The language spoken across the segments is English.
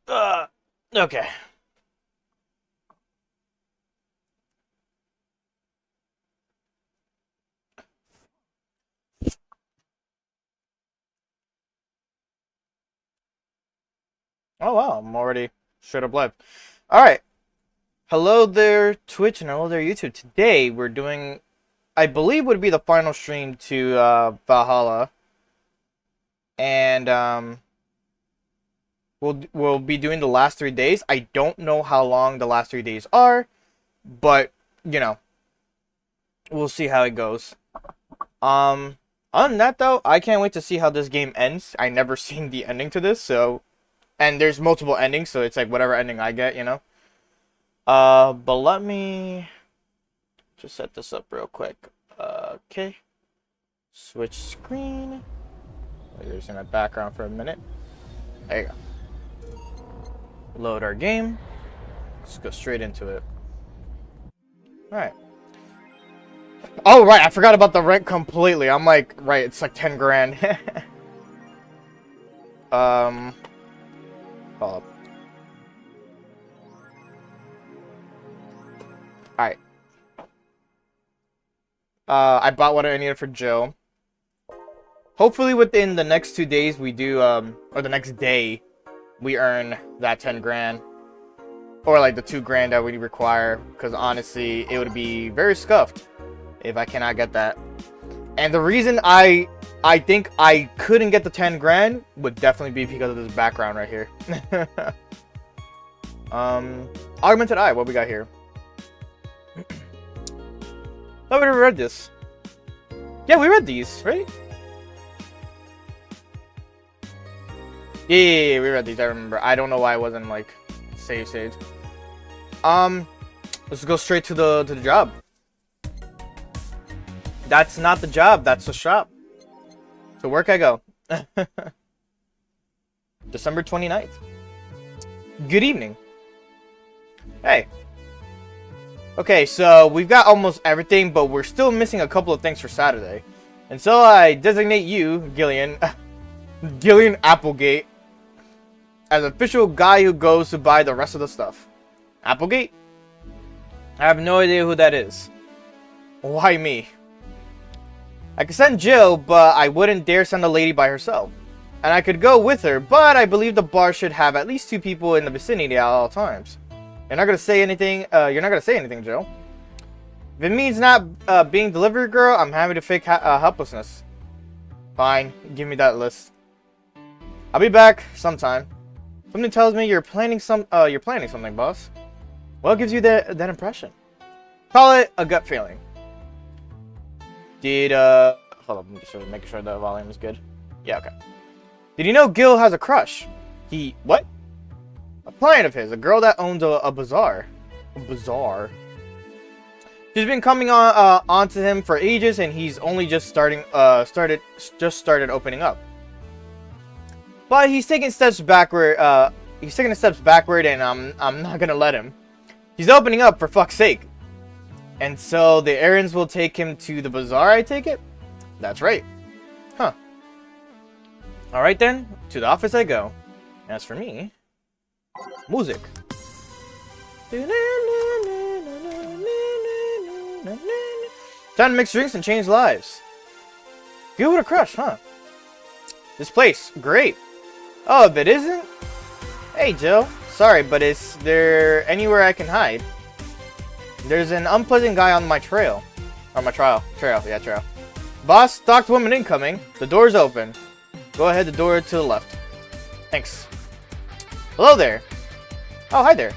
Okay. Oh wow, I'm already straight up live. All right. Hello there, Twitch, and hello there, YouTube. Today we're doing, I believe, would be the final stream to Valhalla, and we'll be doing the last 3 days. I don't know how long the last 3 days are, but you know, we'll see how it goes. Um, Other than that though, I can't wait to see how this game ends. I never seen the ending to this, so and there's multiple endings, so it's like whatever ending I get, you know. But let me just set this up real quick. Okay. Switch screen. You're just in the background for a minute. There you go. Load our game. Let's go straight into it. Alright. Oh, right. I forgot about the rent completely. I'm like, right. It's like 10 grand. Hold up. Alright. I bought what I needed for Joe. Hopefully within the next 2 days we do, or the next day, we earn that 10 grand. Or like the 2 grand that we require. Because honestly, it would be very scuffed if I cannot get that. And the reason I think I couldn't get the 10 grand would definitely be because of this background right here. Augmented Eye, what we got here? Thought we already read this. Yeah, we read these, right? Yeah, we read these, I remember. I don't know why I wasn't like saved. Let's go straight to the job. That's not the job, that's the shop. To work I go. December 29th. Good evening. Hey. Okay, so we've got almost everything, but we're still missing a couple of things for Saturday. And so I designate you, Gillian Applegate, as official guy who goes to buy the rest of the stuff. Applegate? I have no idea who that is. Why me? I could send Jill, but I wouldn't dare send a lady by herself. And I could go with her, but I believe the bar should have at least 2 people in the vicinity at all times. You're not gonna say anything, Jill. If it means not being delivery girl, I'm happy to fake helplessness. Fine, give me that list. I'll be back sometime. Something tells me you're planning something, boss. What gives you that impression? Call it a gut feeling. Hold up, I'm just making sure the volume is good. Yeah, okay. Did you know Gil has a crush? What? A client of his, a girl that owns a bazaar. A bazaar? She's been coming onto him for ages, and he's only just started opening up. But he's taking steps backward. And I'm not gonna let him. He's opening up, for fuck's sake. And so the errands will take him to the bazaar, I take it? That's right. Huh. Alright then, to the office I go. As for me, music. Time to mix drinks and change lives. Give it a crush, huh? This place, great. Oh, if it isn't? Hey, Jill. Sorry, but is there anywhere I can hide? There's an unpleasant guy on my trail. Or my trail. Yeah, trail. Boss, stalked woman incoming. The door's open. Go ahead, the door to the left. Thanks. Hello there. Oh, hi there.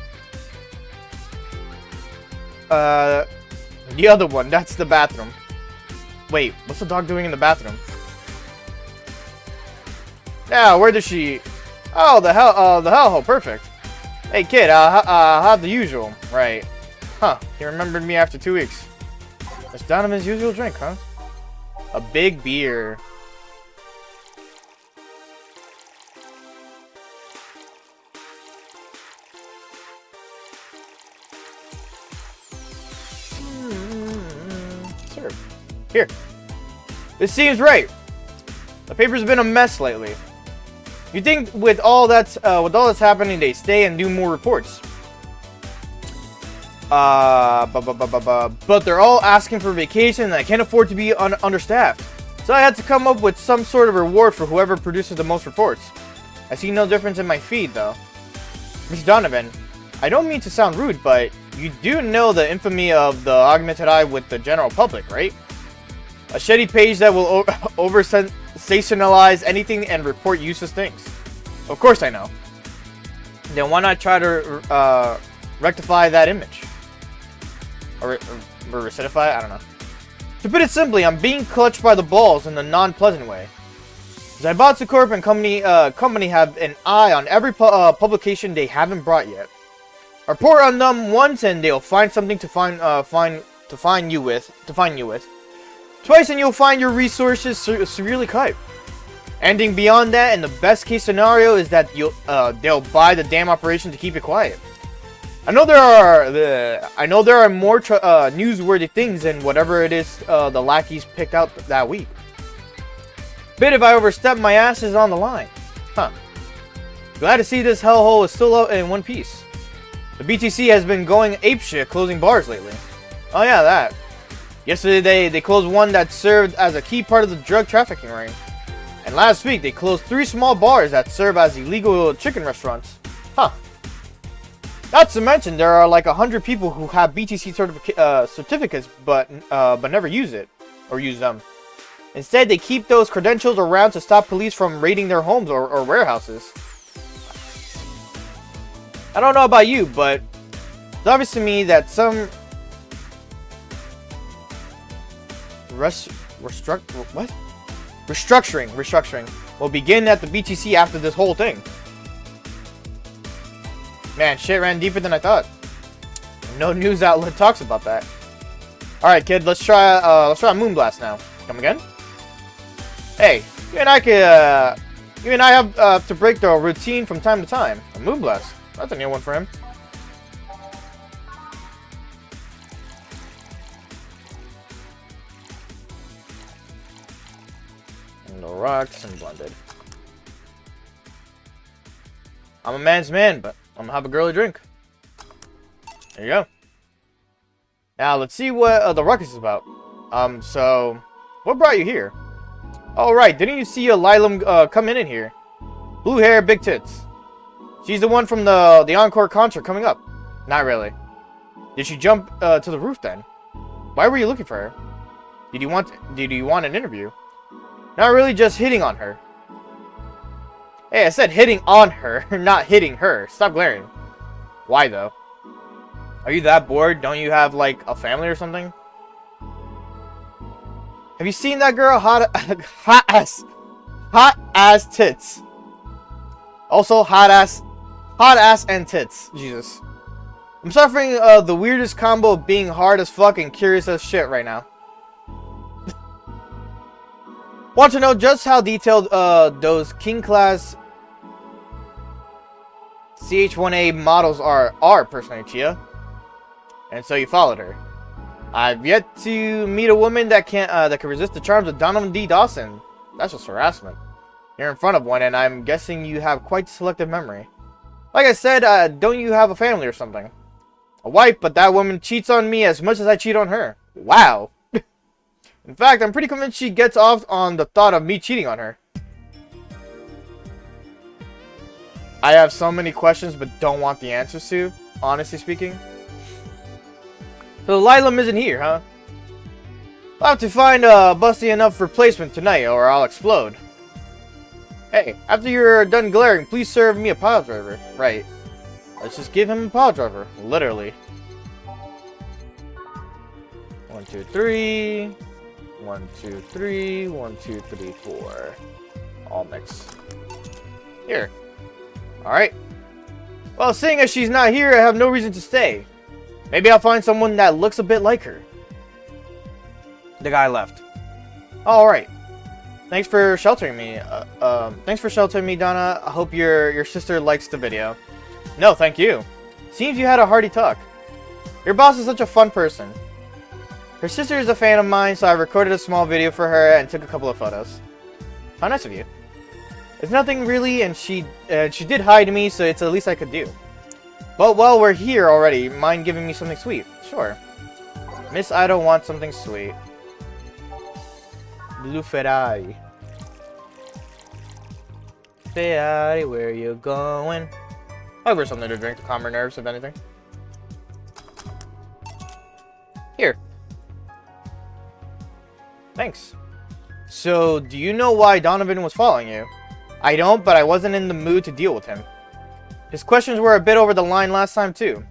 The other one, that's the bathroom. Wait, what's the dog doing in the bathroom? Yeah, where does she... Oh, the hellhole, perfect. Hey, kid, I'll have the usual. Right. Huh, he remembered me after 2 weeks. It's Donovan's usual drink, huh? A big beer. Sir. Here. This seems right. The paper's been a mess lately. You think with all that's happening, they stay and do more reports? But they're all asking for vacation, and I can't afford to be understaffed. So I had to come up with some sort of reward for whoever produces the most reports. I see no difference in my feed, though. Mr. Donovan, I don't mean to sound rude, but you do know the infamy of the augmented eye with the general public, right? A shitty page that will over-sensationalize anything and report useless things. Of course I know. Then why not try to rectify that image? Or recidify? I don't know. To put it simply, I'm being clutched by the balls in a non-pleasant way. Zaibatsu Corp and company have an eye on every publication they haven't brought yet. Report on them once and they'll find something to find you with. Twice and you'll find your resources severely cut. Anything beyond that, and the best case scenario is that they'll buy the damn operation to keep it quiet. I know there are more newsworthy things than whatever it is the lackeys picked out that week. Bet if I overstep, my ass is on the line. Huh. Glad to see this hellhole is still out in one piece. The BTC has been going apeshit closing bars lately. Oh yeah, that. Yesterday they closed one that served as a key part of the drug trafficking ring. And last week they closed 3 small bars that serve as illegal chicken restaurants. Huh. Not to mention there are like 100 people who have BTC certificates but never use it or use them. Instead, they keep those credentials around to stop police from raiding their homes or warehouses. I don't know about you, but it's obvious to me that some restructuring will begin at the BTC after this whole thing. Man, shit ran deeper than I thought. No news outlet talks about that. All right, kid, let's try a Moonblast now. Come again? Hey, you and I have to break the routine from time to time. A Moonblast. That's a new one for him. And the rocks and blended. I'm a man's man, but I'm gonna have a girly drink. There you go. Now let's see what the ruckus is about. So what brought you here? Oh right, didn't you see a Lilum come in here? Blue hair, big tits. She's the one from the encore concert coming up. Not really. Did she jump to the roof then? Why were you looking for her? Did you want an interview? Not really, just hitting on her. Hey, I said hitting on her, not hitting her. Stop glaring. Why though? Are you that bored? Don't you have like a family or something? Have you seen that girl? Hot ass tits. Also hot ass and tits. Jesus. I'm suffering the weirdest combo of being hard as fuck and curious as shit right now. Want to know just how detailed those King class CH-1A models are personally, Chia. And so you followed her. I've yet to meet a woman that can resist the charms of Donovan D. Dawson. That's just harassment. You're in front of one, and I'm guessing you have quite selective memory. Like I said, don't you have a family or something? A wife, but that woman cheats on me as much as I cheat on her. Wow. In fact, I'm pretty convinced she gets off on the thought of me cheating on her. I have so many questions, but don't want the answers to, honestly speaking. So the Lilum isn't here, huh? I'll have to find a busty enough replacement tonight, or I'll explode. Hey, after you're done glaring, please serve me a pile driver. Right. Let's just give him a pile driver. Literally. 1, 2, 3. 1, 2, 3. 1, 2, 3, 4. All mixed. Here. Alright. Well, seeing as she's not here, I have no reason to stay. Maybe I'll find someone that looks a bit like her. The guy left. Alright. Thanks for sheltering me. Thanks for sheltering me, Donna. I hope your sister likes the video. No, thank you. Seems you had a hearty talk. Your boss is such a fun person. Her sister is a fan of mine, so I recorded a small video for her and took a couple of photos. How nice of you. It's nothing really, and she did hi to me, so it's the least I could do. But while we're here already, mind giving me something sweet? Sure. Miss Ida wants something sweet. Blue Ferrari. Ferrari, where you going? I'll give her something to drink to calm her nerves, if anything. Here. Thanks. So, do you know why Donovan was following you? I don't, but I wasn't in the mood to deal with him. His questions were a bit over the line last time, too.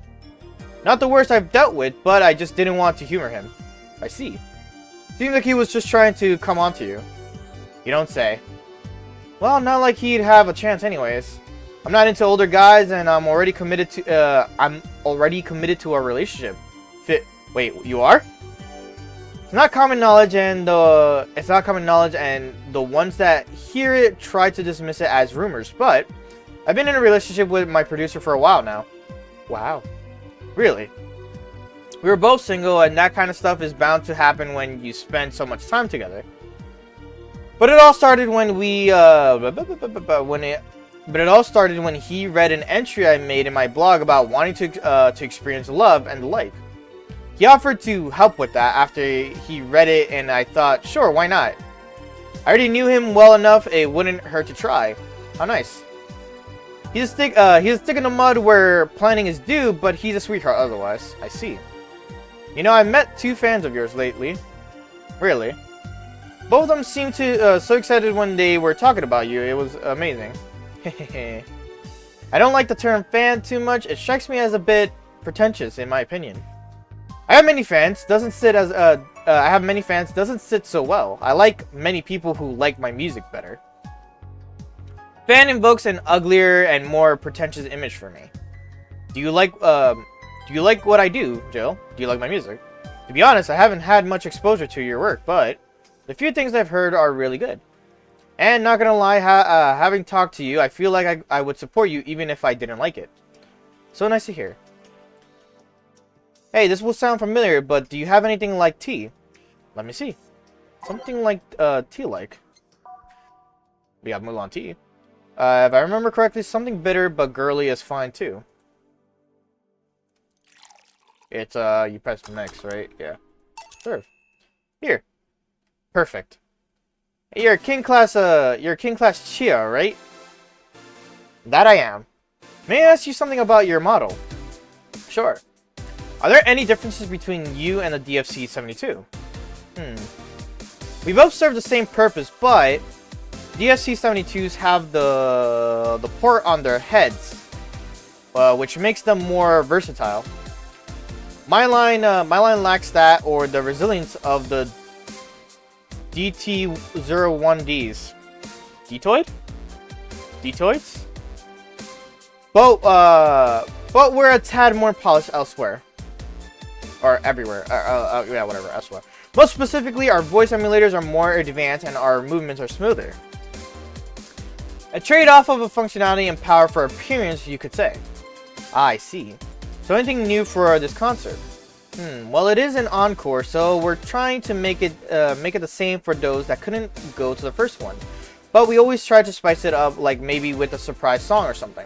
Not the worst I've dealt with, but I just didn't want to humor him. I see. Seems like he was just trying to come on to you. You don't say. Well, not like he'd have a chance anyways. I'm not into older guys, and I'm already committed to a relationship. Wait, you are? It's not common knowledge, and the ones that hear it try to dismiss it as rumors. But I've been in a relationship with my producer for a while now. Wow, really? We were both single, and that kind of stuff is bound to happen when you spend so much time together. But it all started when he read an entry I made in my blog about wanting to experience love and the like. He offered to help with that after he read it, and I thought, sure, why not? I already knew him well enough, it wouldn't hurt to try. How nice. He's a stick in the mud where planning is due, but he's a sweetheart otherwise. I see. You know, I've met 2 fans of yours lately. Really? Both of them seemed to so excited when they were talking about you. It was amazing. I don't like the term fan too much. It strikes me as a bit pretentious, in my opinion. I have many fans. Doesn't sit so well. I like many people who like my music better. Fan invokes an uglier and more pretentious image for me. Do you like what I do, Jill? Do you like my music? To be honest, I haven't had much exposure to your work, but the few things I've heard are really good. And not gonna lie, having talked to you, I feel like I would support you even if I didn't like it. So nice to hear. Hey, this will sound familiar, but do you have anything like tea? Let me see. Something like tea like. We have Mulan tea. If I remember correctly, something bitter but girly is fine too. It's you press mix, right? Yeah. Serve. Here. Perfect. Hey, you're King Class Chia, right? That I am. May I ask you something about your model? Sure. Are there any differences between you and the DFC-72? We both serve the same purpose, but DFC-72s have the port on their heads, which makes them more versatile. My line lacks that or the resilience of the DT-01Ds. Detoid? Detoids? But we're a tad more polished elsewhere. Or everywhere. Yeah, whatever, elsewhere. Most specifically, our voice emulators are more advanced and our movements are smoother. A trade-off of a functionality and power for appearance, you could say. I see. So anything new for this concert? Well, it is an encore, so we're trying to make it the same for those that couldn't go to the first one. But we always try to spice it up, like maybe with a surprise song or something.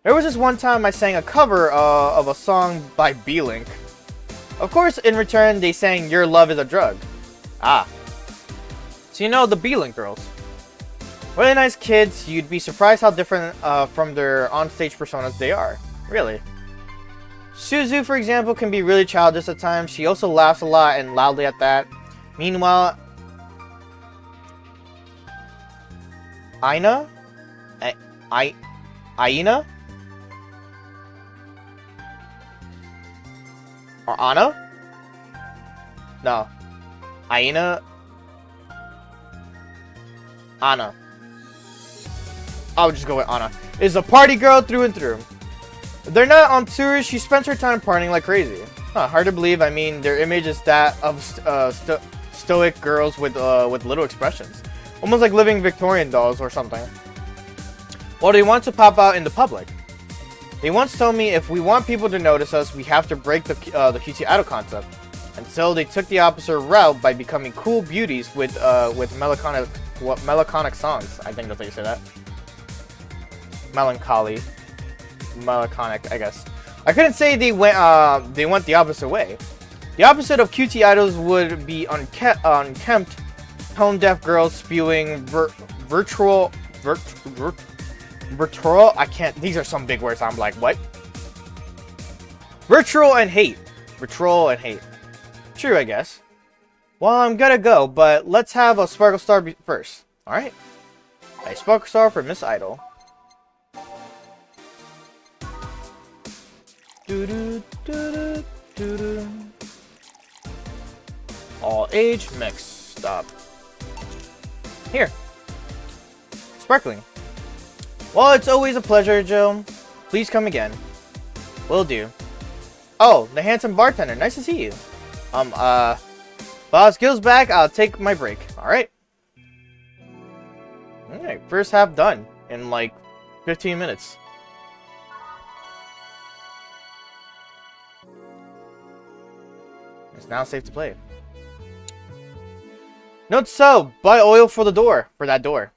There was this one time I sang a cover of a song by B-Link. Of course, in return, they sang Your Love is a Drug. Ah. So you know the B-Link girls. Really nice kids, you'd be surprised how different from their on-stage personas they are. Really. Suzu, for example, can be really childish at times. She also laughs a lot and loudly at that. Meanwhile, Aina? Aina? Or Anna? No. Aina? Anna. I'll just go with Anna. Is a party girl through and through. If they're not on tours, she spends her time partying like crazy. Hard to believe. I mean, their image is that of stoic girls with little expressions. Almost like living Victorian dolls or something. Well, they want to pop out in the public. They once told me if we want people to notice us, we have to break the cutesy idol concept. And so they took the opposite route by becoming cool beauties with What melancholic songs? I think that's how you say that. Melancholy. Melancholic, I guess. I couldn't say they went the opposite way. The opposite of QT idols would be unkempt, tone-deaf girls spewing virtual. I can't. These are some big words. I'm like, what? Virtual and hate. Virtual and hate. True, I guess. Well, I'm gonna go, but let's have a Sparkle Star first. All right. A Sparkle Star for Miss Idol. All age mix. Stop. Here. Sparkling. Well, it's always a pleasure, Joe. Please come again. Will do. Oh, the handsome bartender. Nice to see you. Boss Gil's back. I'll take my break. Alright. Alright, first half done in like 15 minutes. It's now safe to play. Note so, buy oil for the door. For that door.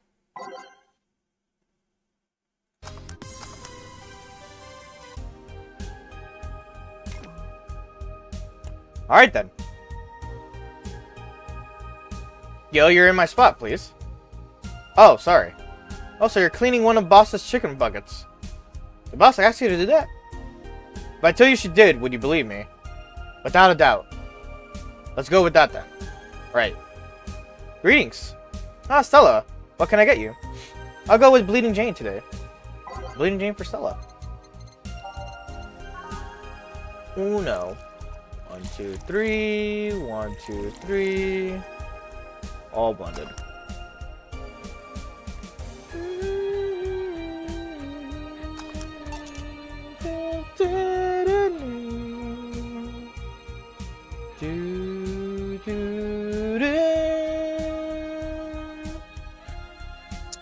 Alright then. Yo, you're in my spot, please. Oh, sorry. Oh, so you're cleaning one of Boss's chicken buckets. The boss asked you to do that? If I tell you she did, would you believe me? Without a doubt. Let's go with that then. Right. Greetings. Ah, Stella. What can I get you? I'll go with Bleeding Jane today. Bleeding Jane for Stella. Uno. 1, 2, 3. 1, 2, 3. All blended.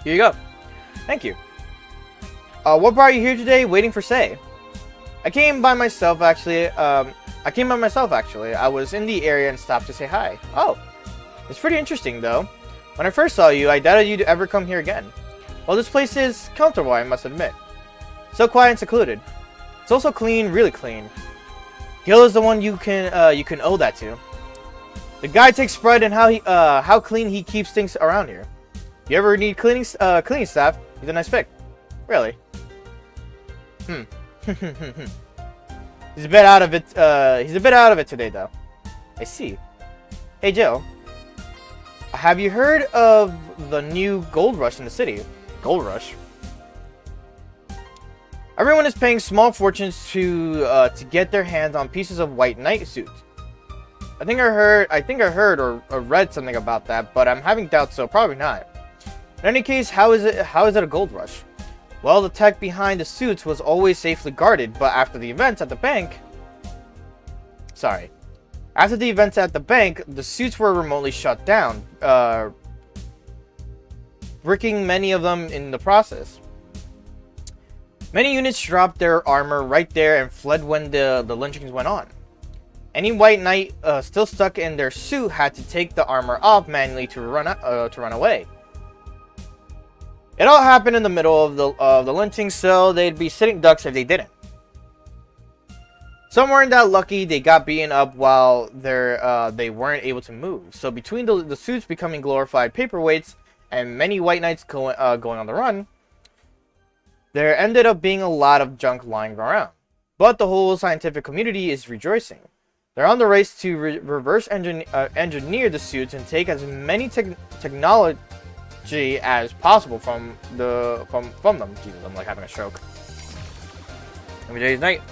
Here you go. Thank you. What brought you here today? Waiting for Say. I came by myself actually. I was in the area and stopped to say hi. Oh, it's pretty interesting though. When I first saw you, I doubted you'd ever come here again. Well, this place is comfortable, I must admit. So quiet and secluded. It's also clean, really clean. Gil is the one you can owe that to. The guy takes pride in how clean he keeps things around here. If you ever need cleaning staff, he's a nice pick. Really? He's a bit out of it. He's a bit out of it today, though. I see. Hey, Joe. Have you heard of the new gold rush in the city? Gold rush. Everyone is paying small fortunes to get their hands on pieces of white knight suits. I think I heard or read something about that, but I'm having doubts, so probably not. In any case, how is it a gold rush? Well, the tech behind the suits was always safely guarded, but after the events at the bank... the suits were remotely shut down, bricking many of them in the process. Many units dropped their armor right there and fled when the lynchings went on. Any white knight still stuck in their suit had to take the armor off manually to run away. It all happened in the middle of the lynching, so they'd be sitting ducks if they didn't. Some weren't that lucky; they got beaten up while they weren't able to move. So between the suits becoming glorified paperweights and many white knights going on the run, there ended up being a lot of junk lying around. But the whole scientific community is rejoicing. They're on the race to reverse engineer the suits and take as many technology as possible from them. Jesus, I'm like having a stroke. Every day's night.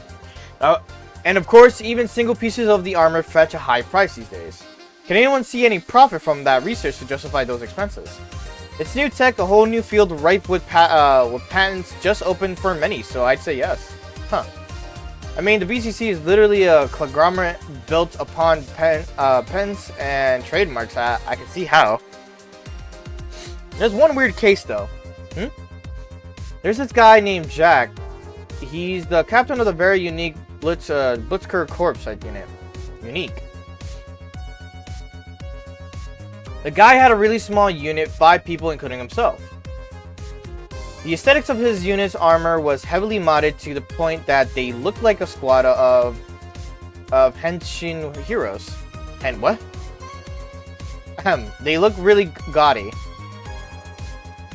And of course, even single pieces of the armor fetch a high price these days. Can anyone see any profit from that research to justify those expenses? It's new tech, a whole new field ripe with patents just opened for many, so I'd say yes. Huh. I mean, the BCC is literally a conglomerate built upon pens and trademarks. I can see how. There's one weird case, though. There's this guy named Jack. He's the captain of the very unique Blitzker Corps unit. Unique. The guy had a really small unit, 5 people including himself. The aesthetics of his unit's armor was heavily modded to the point that they looked like a squad of Henshin heroes. And what? They look really gaudy.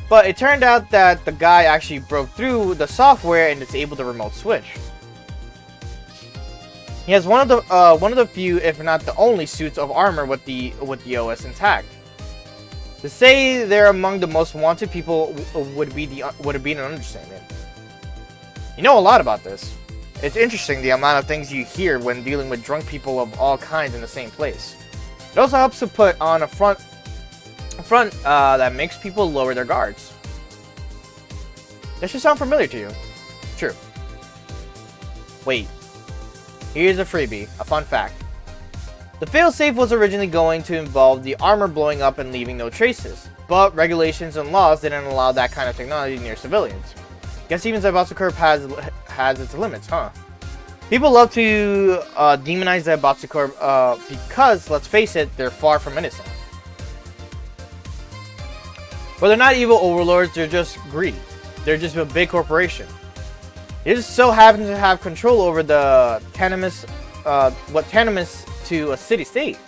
But it turned out that the guy actually broke through the software and is able to remote switch. He has one of the few, if not the only, suits of armor with the OS intact. To say they're among the most wanted people would be an understatement. You know a lot about this. It's interesting the amount of things you hear when dealing with drunk people of all kinds in the same place. It also helps to put on a front that makes people lower their guards. That should sound familiar to you. True. Wait. Here's a freebie, a fun fact. The failsafe was originally going to involve the armor blowing up and leaving no traces, but regulations and laws didn't allow that kind of technology near civilians. Guess even Zaibatsu Corp has its limits, huh? People love to demonize Zaibatsu Corp because, let's face it, they're far from innocent. But they're not evil overlords, they're just greedy. They're just a big corporation. They just so happen to have control over the tenements to a city-state.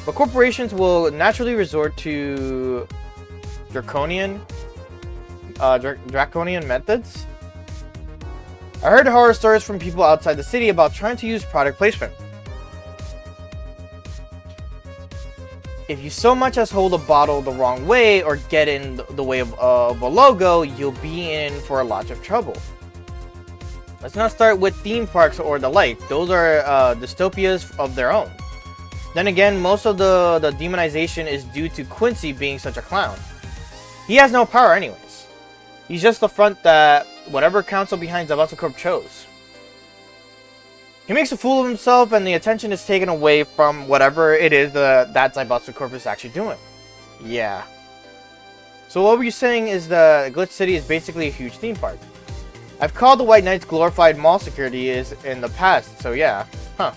But corporations will naturally resort to draconian methods. I heard horror stories from people outside the city about trying to use product placement. If you so much as hold a bottle the wrong way or get in the way of a logo, you'll be in for a lot of trouble. Let's not start with theme parks or the like. Those are dystopias of their own. Then again, most of the demonization is due to Quincy being such a clown. He has no power anyways. He's just the front that whatever council behind Zaibatsu Corp chose. He makes a fool of himself and the attention is taken away from whatever it is that Zaibatsu Corp is actually doing. Yeah. So what we're saying is the Glitch City is basically a huge theme park. I've called the White Knights glorified mall security is in the past, so yeah. Huh.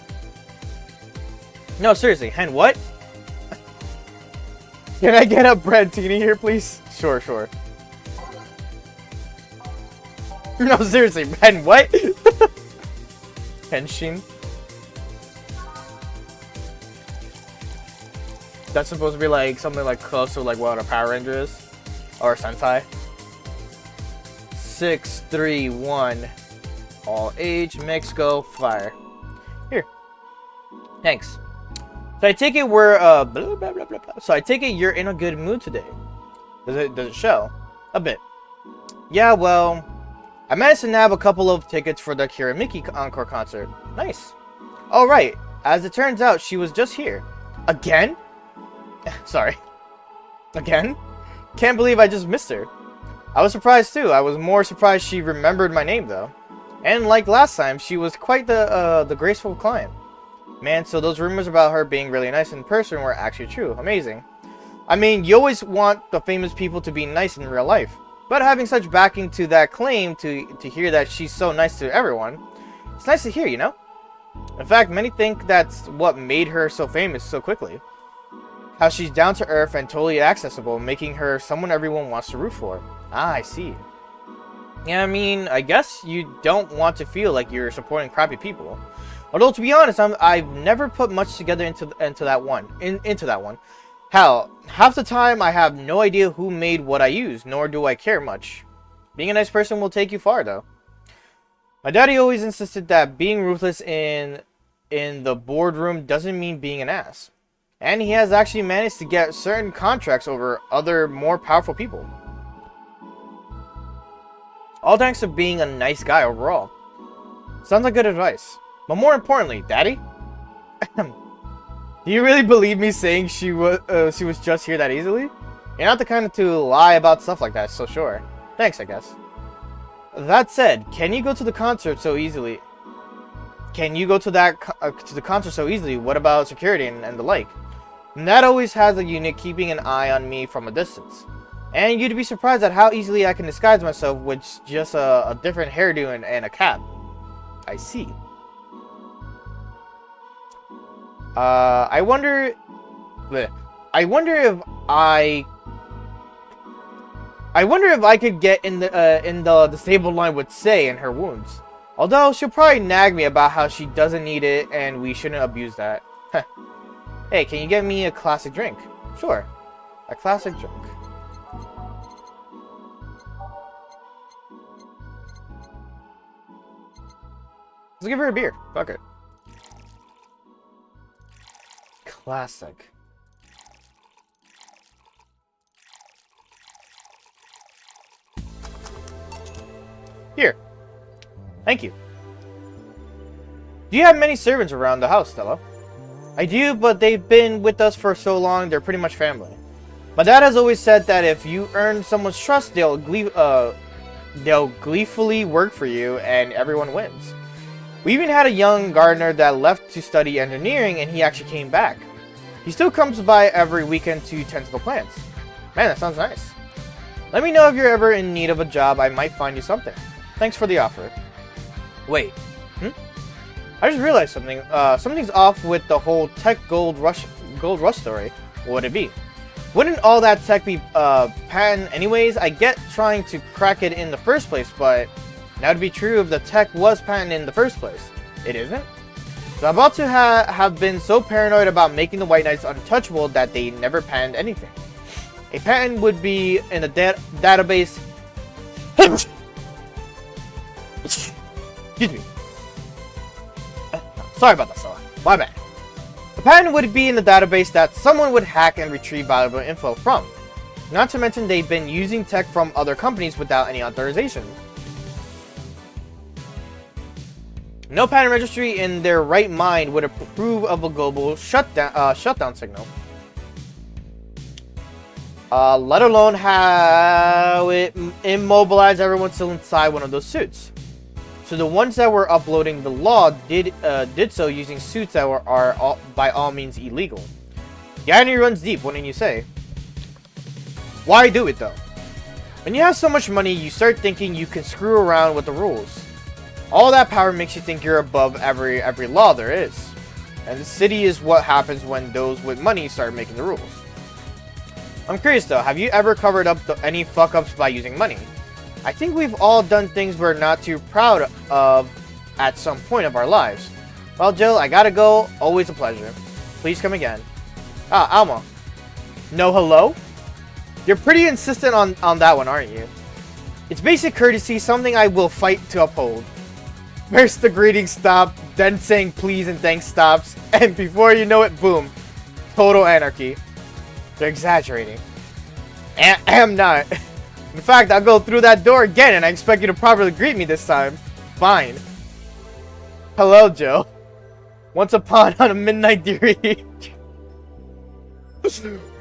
No, seriously, Hen, what? Can I get a Brandtini here, please? Sure. No, seriously, Hen, what? Henshin? That's supposed to be like something like close to like what a Power Ranger is? Or a Sentai? 6, 3, 1. All age, mix, go, fire. Here. Thanks. So I take it we're blah, blah, blah, blah, blah. So I take it you're in a good mood today. Does it show? A bit. Yeah, well, I managed to nab a couple of tickets for the Kira Miki Encore concert. Nice. Alright, as it turns out, she was just here. Again? Sorry. Again? Can't believe I just missed her. I was surprised too. I was more surprised she remembered my name though. And like last time, she was quite the graceful client. Man, so those rumors about her being really nice in person were actually true. Amazing. I mean, you always want the famous people to be nice in real life. But having such backing to that claim, to hear that she's so nice to everyone, it's nice to hear, you know? In fact, many think that's what made her so famous so quickly. How she's down to earth and totally accessible, making her someone everyone wants to root for. Ah, I see. Yeah, I mean, I guess you don't want to feel like you're supporting crappy people. Although, to be honest, I've never put much together into that one. Hell, half the time I have no idea who made what I use, nor do I care much. Being a nice person will take you far, though. My daddy always insisted that being ruthless in the boardroom doesn't mean being an ass. And he has actually managed to get certain contracts over other more powerful people. All thanks to being a nice guy overall. Sounds like good advice. But more importantly, Daddy? Do you really believe me saying she was just here that easily? You're not the kind to lie about stuff like that, so sure. Thanks, I guess. That said, can you go to the concert so easily? Can you go to the concert so easily? What about security and the like? Nat always has a unit keeping an eye on me from a distance. And you'd be surprised at how easily I can disguise myself with just a different hairdo and a cap. I see. I wonder bleh. I wonder if I could get in the disabled line with Sei and her wounds. Although she'll probably nag me about how she doesn't need it and we shouldn't abuse that. Hey, can you get me a classic drink? Sure. A classic drink. Let's give her a beer. Fuck it. Classic. Here. Thank you. Do you have many servants around the house, Stella? I do, but they've been with us for so long, they're pretty much family. My dad has always said that if you earn someone's trust, they'll gleefully work for you, and everyone wins. We even had a young gardener that left to study engineering, and he actually came back. He still comes by every weekend to tend to the plants. Man, that sounds nice. Let me know if you're ever in need of a job. I might find you something. Thanks for the offer. Wait. I just realized something. Something's off with the whole tech gold rush story. What would it be? Wouldn't all that tech be patent anyways? I get trying to crack it in the first place, but that would be true if the tech was patent in the first place. It isn't? So I'm about to have been so paranoid about making the White Knights untouchable that they never patented anything. A patent would be in the database. Excuse me. Sorry about that, Stella. My bad. The patent would be in the database that someone would hack and retrieve valuable info from. Not to mention they've been using tech from other companies without any authorization. No patent registry in their right mind would approve of a global shutdown signal. Let alone how it immobilized everyone still inside one of those suits. So the ones that were uploading the law did so using suits that are by all means illegal. The irony runs deep, wouldn't you say? Why do it though? When you have so much money, you start thinking you can screw around with the rules. All that power makes you think you're above every law there is. And the city is what happens when those with money start making the rules. I'm curious though, have you ever covered up any fuck-ups by using money? I think we've all done things we're not too proud of at some point of our lives. Well, Jill, I gotta go. Always a pleasure. Please come again. Ah, Alma. No hello? You're pretty insistent on that one, aren't you? It's basic courtesy, something I will fight to uphold. First the greeting stop, then saying please and thanks stops, and before you know it, boom. Total anarchy. They're exaggerating. I'm not. In fact, I'll go through that door again and I expect you to properly greet me this time. Fine. Hello, Joe. Once upon a midnight dreary...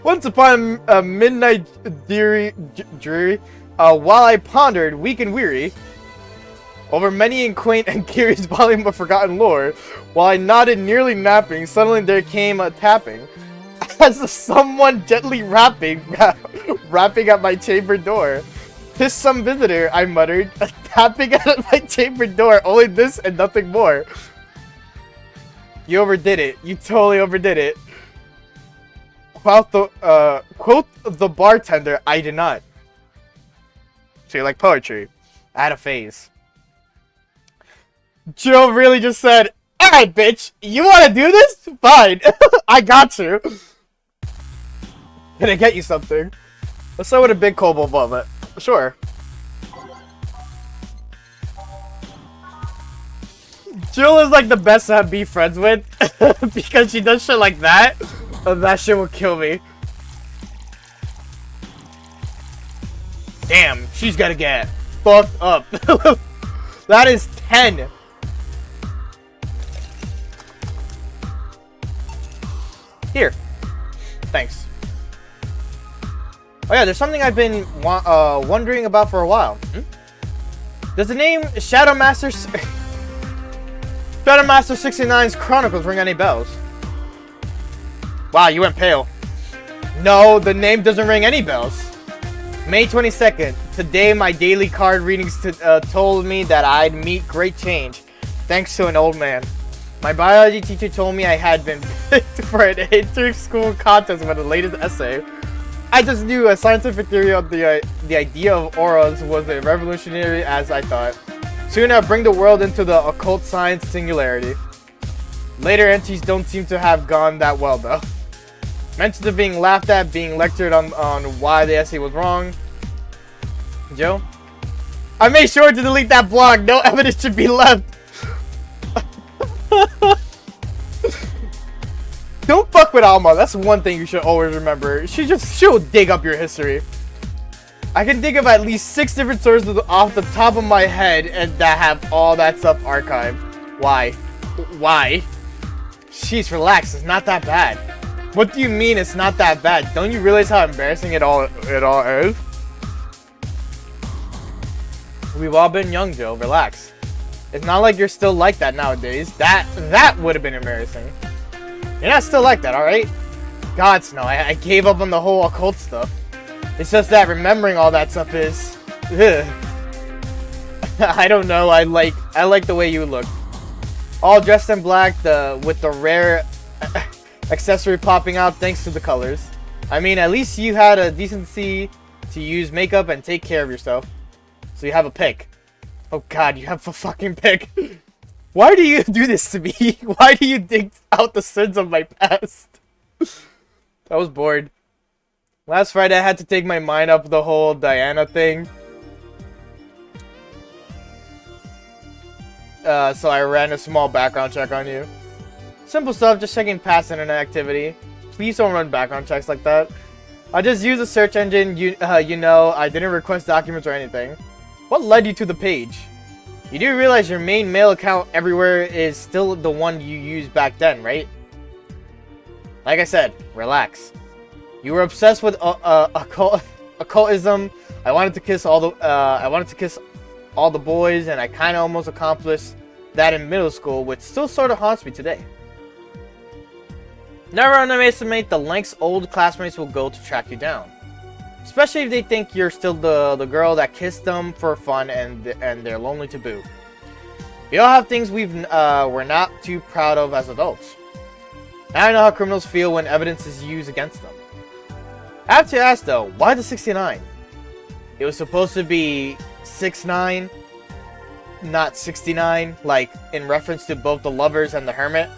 Once upon a midnight dreary... while I pondered, weak and weary, over many and quaint and curious volume of forgotten lore, while I nodded nearly napping, suddenly there came a tapping. As of someone gently rapping at my chamber door. "'Tis some visitor," I muttered, tapping at my chamber door, only this and nothing more. You overdid it. You totally overdid it. Quoth the bartender, I did not. So you like poetry? I had a phase. Jill really just said, "Alright, bitch, you wanna do this? Fine. I got you. Can I get you something?" Let's start with a big kobold moment. Sure. Jill is like the best to be friends with because she does shit like that. And that shit will kill me. Damn, she's gotta get fucked up. That is 10. Here. Thanks. Oh yeah, there's something I've been wondering about for a while. Does the name Shadow Master 69's Chronicles ring any bells? Wow, you went pale. No, the name doesn't ring any bells. May 22nd. Today my daily card readings told me that I'd meet great change. Thanks to an old man. My biology teacher told me I had been picked for an inter-school contest with the latest essay. I just knew a scientific theory of the idea of auras was as revolutionary as I thought. Soon I'll bring the world into the occult science singularity. Later entries don't seem to have gone that well though. Mentions of being laughed at, being lectured on why the essay was wrong. Joe? I made sure to delete that blog. No evidence should be left. Don't fuck with Alma. That's one thing you should always remember. She'll dig up your history. I can think of at least 6 different sources off the top of my head and that have all that stuff archived. Why? Why? Jeez, relax. It's not that bad. What do you mean it's not that bad? Don't you realize how embarrassing it all is? We've all been young, Joe. Relax. It's not like you're still like that nowadays. That would have been embarrassing. You're not still like that, alright? Gods, no. I gave up on the whole occult stuff. It's just that remembering all that stuff is... Ugh. I don't know. I like the way you look. All dressed in black, with the rare accessory popping out thanks to the colors. I mean, at least you had a decency to use makeup and take care of yourself. So you have a pick. Oh god, you have a fucking pick. Why do you do this to me? Why do you dig out the sins of my past? I was bored. Last Friday I had to take my mind off the whole Diana thing. So I ran a small background check on you. Simple stuff, just checking past internet activity. Please don't run background checks like that. I just used a search engine, you know, I didn't request documents or anything. What led you to the page? You do realize your main mail account everywhere is still the one you used back then, right? Like I said, relax. You were obsessed with occultism. I wanted to kiss all the boys, and I kind of almost accomplished that in middle school, which still sort of haunts me today. Never underestimate the lengths old classmates will go to track you down. Especially if they think you're still the girl that kissed them for fun and they're lonely to boot. We all have things we're not too proud of as adults. Now I know how criminals feel when evidence is used against them. I have to ask though, why the 69? It was supposed to be 6'9", not 69, like in reference to both the lovers and the hermit.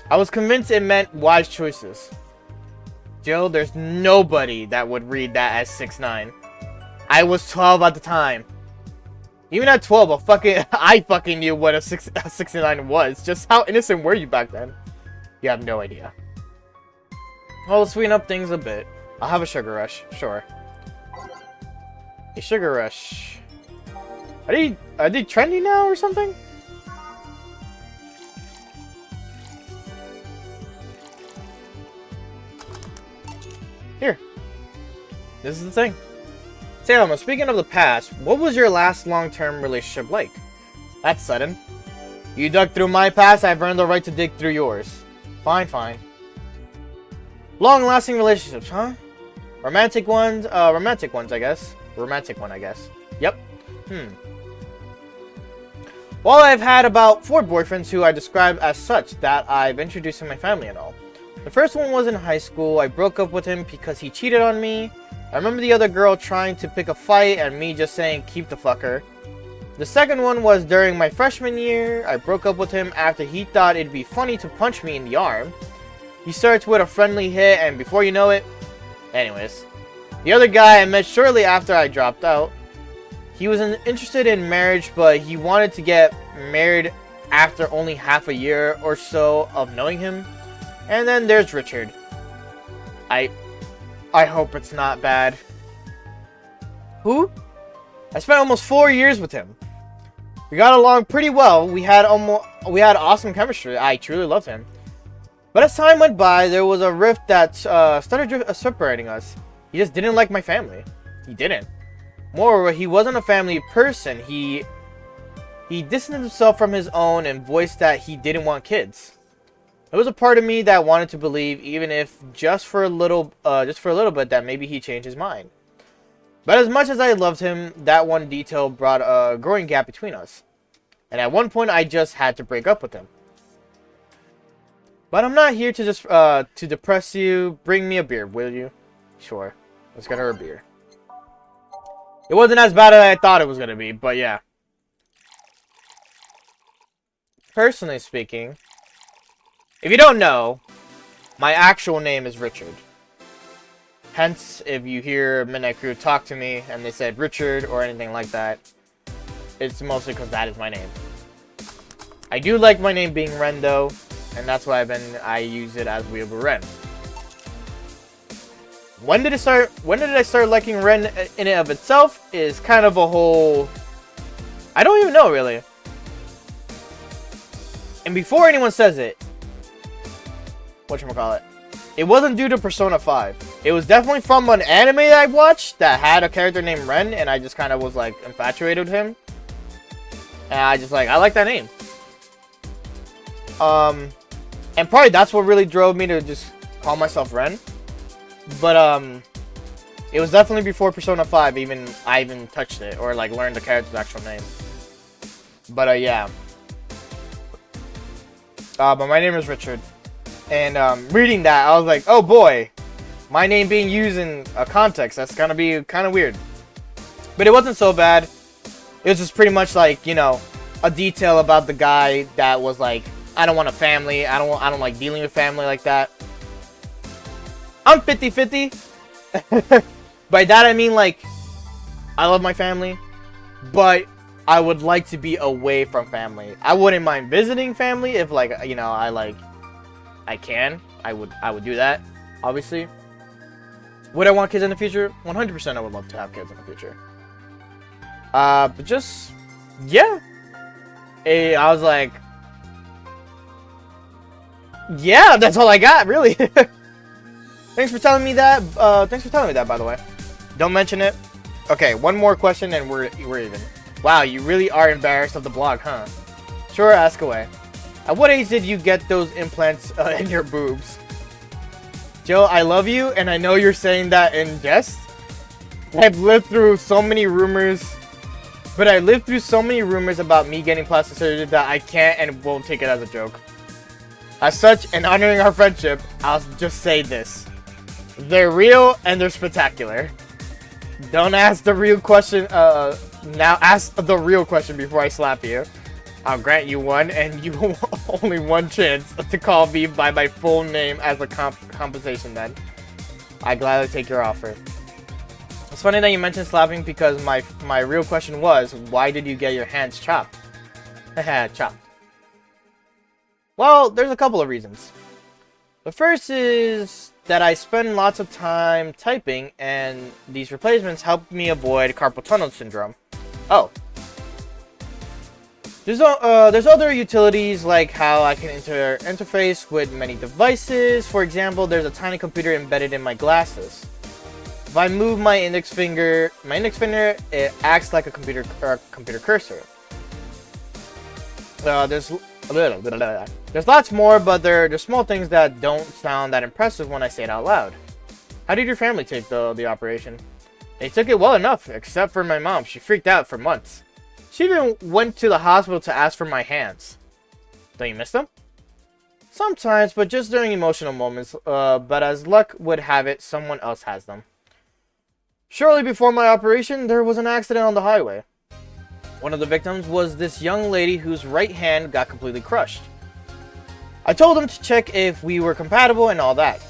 I was convinced it meant wise choices. Joe, there's nobody that would read that as 6'9". I was 12 at the time. Even at 12, I fucking knew what a 69 was. Just how innocent were you back then? You have no idea. Well, let's sweeten up things a bit. I'll have a sugar rush, sure. A sugar rush. Are they trendy now or something? Here. This is the thing. Salem, speaking of the past, what was your last long-term relationship like? That's sudden. You dug through my past, I've earned the right to dig through yours. Fine, fine. Long-lasting relationships, huh? Romantic ones, I guess. Romantic one, I guess. Yep. Well, I've had about 4 boyfriends who I describe as such that I've introduced to my family and all. The first one was in high school. I broke up with him because he cheated on me. I remember the other girl trying to pick a fight and me just saying, keep the fucker. The second one was during my freshman year. I broke up with him after he thought it'd be funny to punch me in the arm. He starts with a friendly hit and before you know it... Anyways. The other guy I met shortly after I dropped out. He was interested in marriage, but he wanted to get married after only half a year or so of knowing him. And then there's Richard. I hope it's not bad. Who? I spent almost 4 years with him. We got along pretty well. We had awesome chemistry. I truly loved him. But as time went by, there was a rift that started separating us. He just didn't like my family. He didn't. Moreover, he wasn't a family person. He distanced himself from his own and voiced that he didn't want kids. There was a part of me that wanted to believe, even if just for a little bit, that maybe he changed his mind. But as much as I loved him, that one detail brought a growing gap between us. And at one point, I just had to break up with him. But I'm not here to just to depress you. Bring me a beer, will you? Sure. Let's get her a beer. It wasn't as bad as I thought it was gonna be, but yeah. Personally speaking, if you don't know, my actual name is Richard. Hence, if you hear Midnight Crew talk to me and they said Richard or anything like that, it's mostly because that is my name. I do like my name being Ren though, and that's why I use it as Weeaboo Ren. When did I start liking Ren in and of itself is kind of a whole... I don't even know, really. And before anyone says it, whatchamacallit, it wasn't due to Persona 5. It was definitely from an anime that I watched that had a character named Ren, and I just kind of was, like, infatuated with him. And I like that name. And probably that's what really drove me to just call myself Ren. But, it was definitely before Persona 5 I even touched it, or, like, learned the character's actual name. But, yeah. But my name is Richard. And, reading that, I was like, oh boy, my name being used in a context, that's gonna be kind of weird. But it wasn't so bad. It was just pretty much like, you know, a detail about the guy that was like, I don't want a family, I don't like dealing with family like that. I'm 50-50. By that I mean, like, I love my family, but I would like to be away from family. I wouldn't mind visiting family if, like, you know, I would do that, obviously. Would I want kids in the future? 100% I would love to have kids in the future. But just, yeah. I was like, yeah, that's all I got, really. Thanks for telling me that. By the way. Don't mention it. Okay, one more question and we're even. Wow, you really are embarrassed of the blog, huh? Sure, ask away. At what age did you get those implants in your boobs? Joe, I love you, and I know you're saying that in jest. I've lived through so many rumors, about me getting plastic surgery that I can't and won't take it as a joke. As such, in honoring our friendship, I'll just say this. They're real and they're spectacular. Don't ask the real question, now ask the real question before I slap you. I'll grant you one, and you only one chance to call me by my full name as a compensation then. I gladly take your offer. It's funny that you mentioned slapping because my real question was, why did you get your hands chopped? Chopped. Well, there's a couple of reasons. The first is that I spend lots of time typing, and these replacements help me avoid carpal tunnel syndrome. Oh. There's other utilities like how I can interface with many devices. For example, there's a tiny computer embedded in my glasses. If I move my index finger, it acts like a computer cursor. There's lots more, but they're small things that don't sound that impressive when I say it out loud. How did your family take the operation? They took it well enough, except for my mom. She freaked out for months. She even went to the hospital to ask for my hands. Don't you miss them? Sometimes, but just during emotional moments. But as luck would have it, someone else has them. Shortly before my operation, there was an accident on the highway. One of the victims was this young lady whose right hand got completely crushed. I told him to check if we were compatible and all that.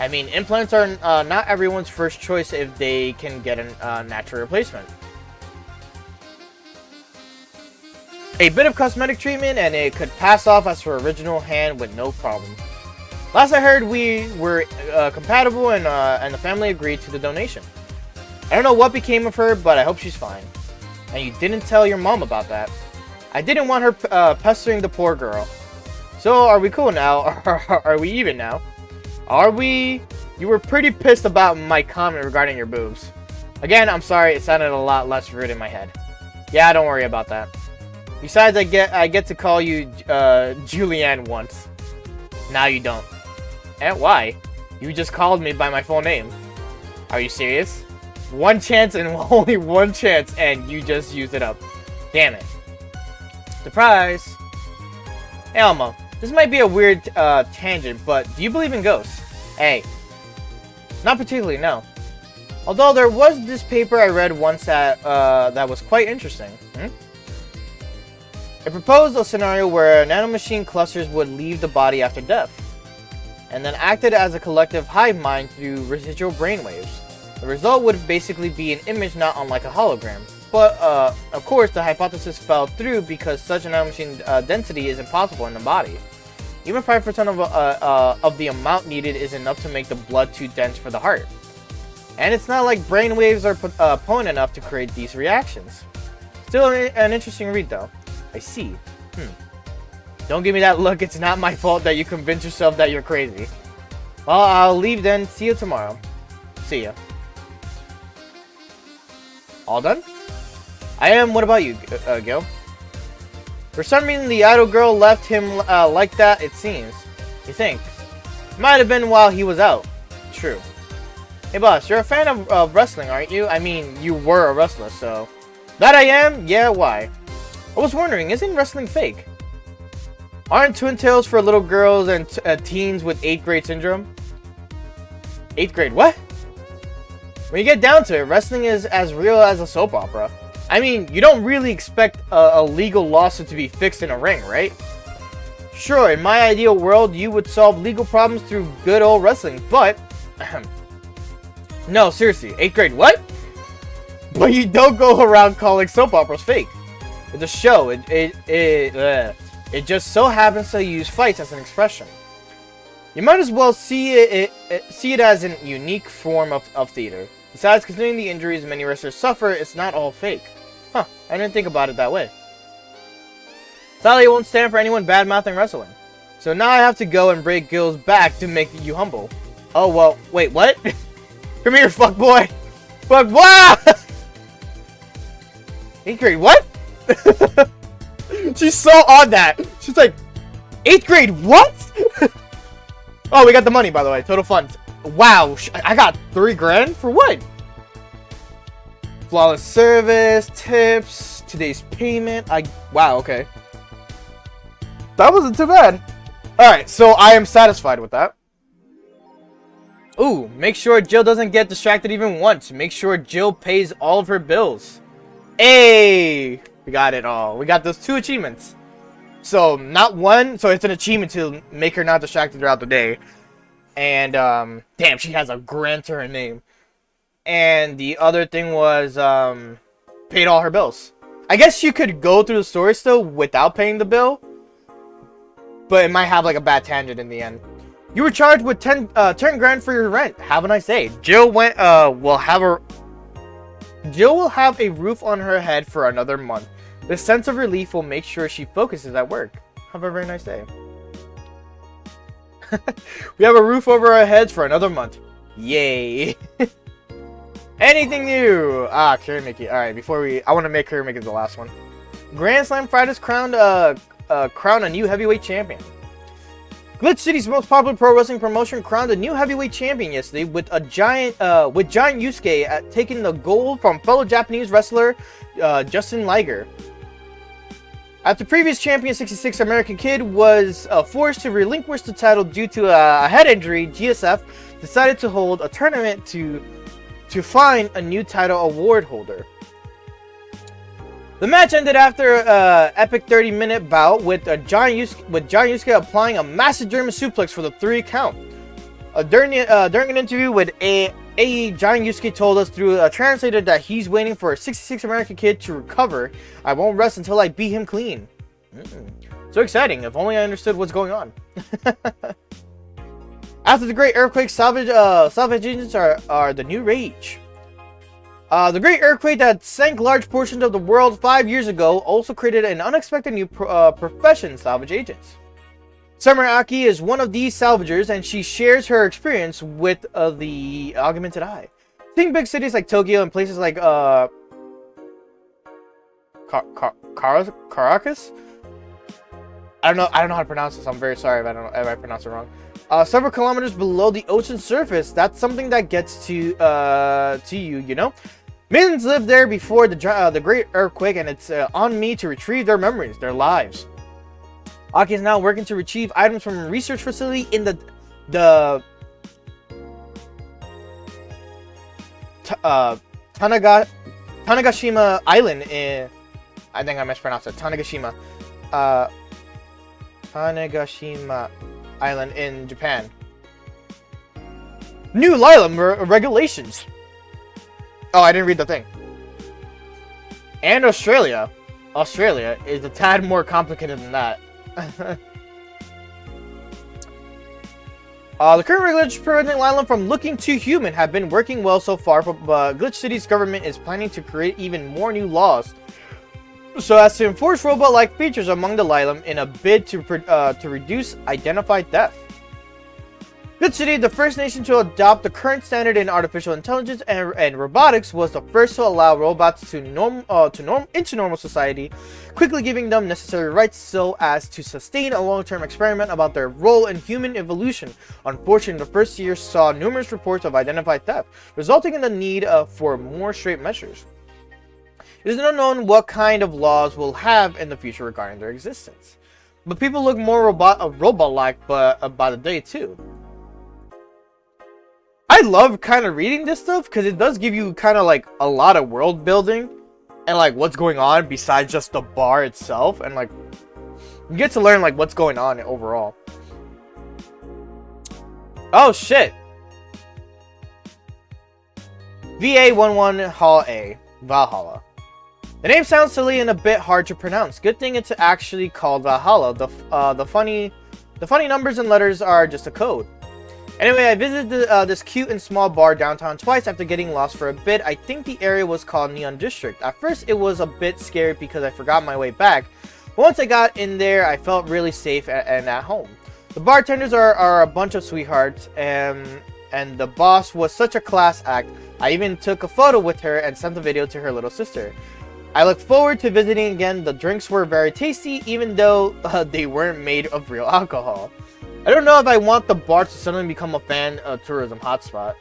I mean, implants are not everyone's first choice if they can get a natural replacement. A bit of cosmetic treatment and it could pass off as her original hand with no problem. Last I heard, we were compatible and the family agreed to the donation. I don't know what became of her, but I hope she's fine. And you didn't tell your mom about that. I didn't want her pestering the poor girl. So, are we cool now? Are we even now? Are we? You were pretty pissed about my comment regarding your boobs. Again, I'm sorry, it sounded a lot less rude in my head. Yeah, don't worry about that. Besides, I get to call you Julianne once. Now you don't. And why? You just called me by my full name. Are you serious? One chance and only one chance, and you just used it up. Damn it. Surprise. Hey, Elmo. This might be a weird tangent, but do you believe in ghosts? Hey. Not particularly, no. Although there was this paper I read once that was quite interesting. It proposed a scenario where nanomachine clusters would leave the body after death, and then acted as a collective hive mind through residual brainwaves. The result would basically be an image not unlike a hologram. But, of course, the hypothesis fell through because such a nanomachine density is impossible in the body. Even 5% of the amount needed is enough to make the blood too dense for the heart. And it's not like brainwaves are potent enough to create these reactions. Still an interesting read, though. I see. Don't give me that look. It's not my fault that you convince yourself that you're crazy. Well, I'll leave then. See you tomorrow. See ya. All done? I am. What about you, Gil? For some reason, the idol girl left him like that, it seems. You think? Might have been while he was out. True. Hey, boss, you're a fan of wrestling, aren't you? I mean, you were a wrestler, so... That I am? Yeah, why? I was wondering, isn't wrestling fake? Aren't twin tails for little girls and teens with 8th grade syndrome? 8th grade, what? When you get down to it, wrestling is as real as a soap opera. I mean, you don't really expect a legal lawsuit to be fixed in a ring, right? Sure, in my ideal world, you would solve legal problems through good old wrestling, but... No, seriously, 8th grade, what? But you don't go around calling soap operas fake. It's a show. It just so happens to use fights as an expression. You might as well see it as a unique form of theater. Besides, considering the injuries many wrestlers suffer, it's not all fake. Huh, I didn't think about it that way. Sadly, I won't stand for anyone bad-mouthing wrestling. So now I have to go and break Gil's back to make you humble. Oh, well, wait, what? Come here, fuckboy! Fuck, wow! 8th grade, what? She's so on that. She's like, 8th grade, what? Oh, we got the money, by the way. Total funds. Wow, I got 3 grand? For what? Flawless service, tips, today's payment. Wow, okay. That wasn't too bad. Alright, so I am satisfied with that. Ooh, make sure Jill doesn't get distracted even once. Make sure Jill pays all of her bills. Hey! We got it all. We got those 2 achievements. So, not one. So, it's an achievement to make her not distracted throughout the day. And, damn, she has a grand to her name. And the other thing was, paid all her bills. I guess you could go through the story still without paying the bill. But it might have, like, a bad tangent in the end. You were charged with 10 grand for your rent. Have a nice day. Jill will have a roof on her head for another month. This sense of relief will make sure she focuses at work. Have a very nice day. We have a roof over our heads for another month. Yay. Anything new? Ah, Kerry Mickey. Alright, I want to make Kerry Mickey the last one. Grand Slam Fighters crowned a new heavyweight champion. Glitch City's most popular pro wrestling promotion crowned a new heavyweight champion yesterday with Giant Yusuke taking the gold from fellow Japanese wrestler Justin Liger. After previous champion 66 American Kid was forced to relinquish the title due to a head injury, GSF decided to hold a tournament to find a new title award holder. The match ended after an epic 30-minute bout with John Yusuke applying a massive German suplex for the 3 count. During an interview with AE, John Yusuke told us through a translator that he's waiting for a 66 American Kid to recover. I won't rest until I beat him clean. So exciting. If only I understood what's going on. After the Great Earthquake, salvage agents are the new rage. The Great Earthquake that sank large portions of the world 5 years ago also created an unexpected new profession, salvage agents. Summer Aki is one of these salvagers, and she shares her experience with the augmented eye. Think big cities like Tokyo and places like Caracas. I don't know how to pronounce this. I'm very sorry if I pronounce it wrong. several kilometers below the ocean surface. That's something that gets to you, you know? Millions lived there before the great earthquake, and it's on me to retrieve their memories, their lives. Aki is now working to retrieve items from a research facility in the Tanegashima Island in... I think I mispronounced it. Tanegashima Island in Japan. New Lilam regulations. Oh, I didn't read the thing. And Australia. Australia is a tad more complicated than that. The current regulations preventing Lilam from looking too human have been working well so far, but Glitch City's government is planning to create even more new laws so as to enforce robot-like features among the Lilam in a bid to reduce identified theft. Glitch City, the first nation to adopt the current standard in artificial intelligence and robotics, was the first to allow robots to into normal society, quickly giving them necessary rights so as to sustain a long-term experiment about their role in human evolution. Unfortunately, the first year saw numerous reports of identified theft, resulting in the need for more strict measures. It is unknown what kind of laws we'll have in the future regarding their existence. But people look more robot-like by the day too. I love kind of reading this stuff because it does give you kind of like a lot of world building and like what's going on besides just the bar itself, and like you get to learn like what's going on overall. Oh shit. VA-11 Hall A, Valhalla. The name sounds silly and a bit hard to pronounce. Good thing it's actually called Valhalla. The funny numbers and letters are just a code. Anyway, I visited this cute and small bar downtown twice after getting lost for a bit. I think the area was called Neon District. At first, it was a bit scary because I forgot my way back. But once I got in there, I felt really safe and at home. The bartenders are a bunch of sweethearts, and the boss was such a class act. I even took a photo with her and sent the video to her little sister. I look forward to visiting again. The drinks were very tasty, even though they weren't made of real alcohol. I don't know if I want the bar to suddenly become a fan tourism hotspot.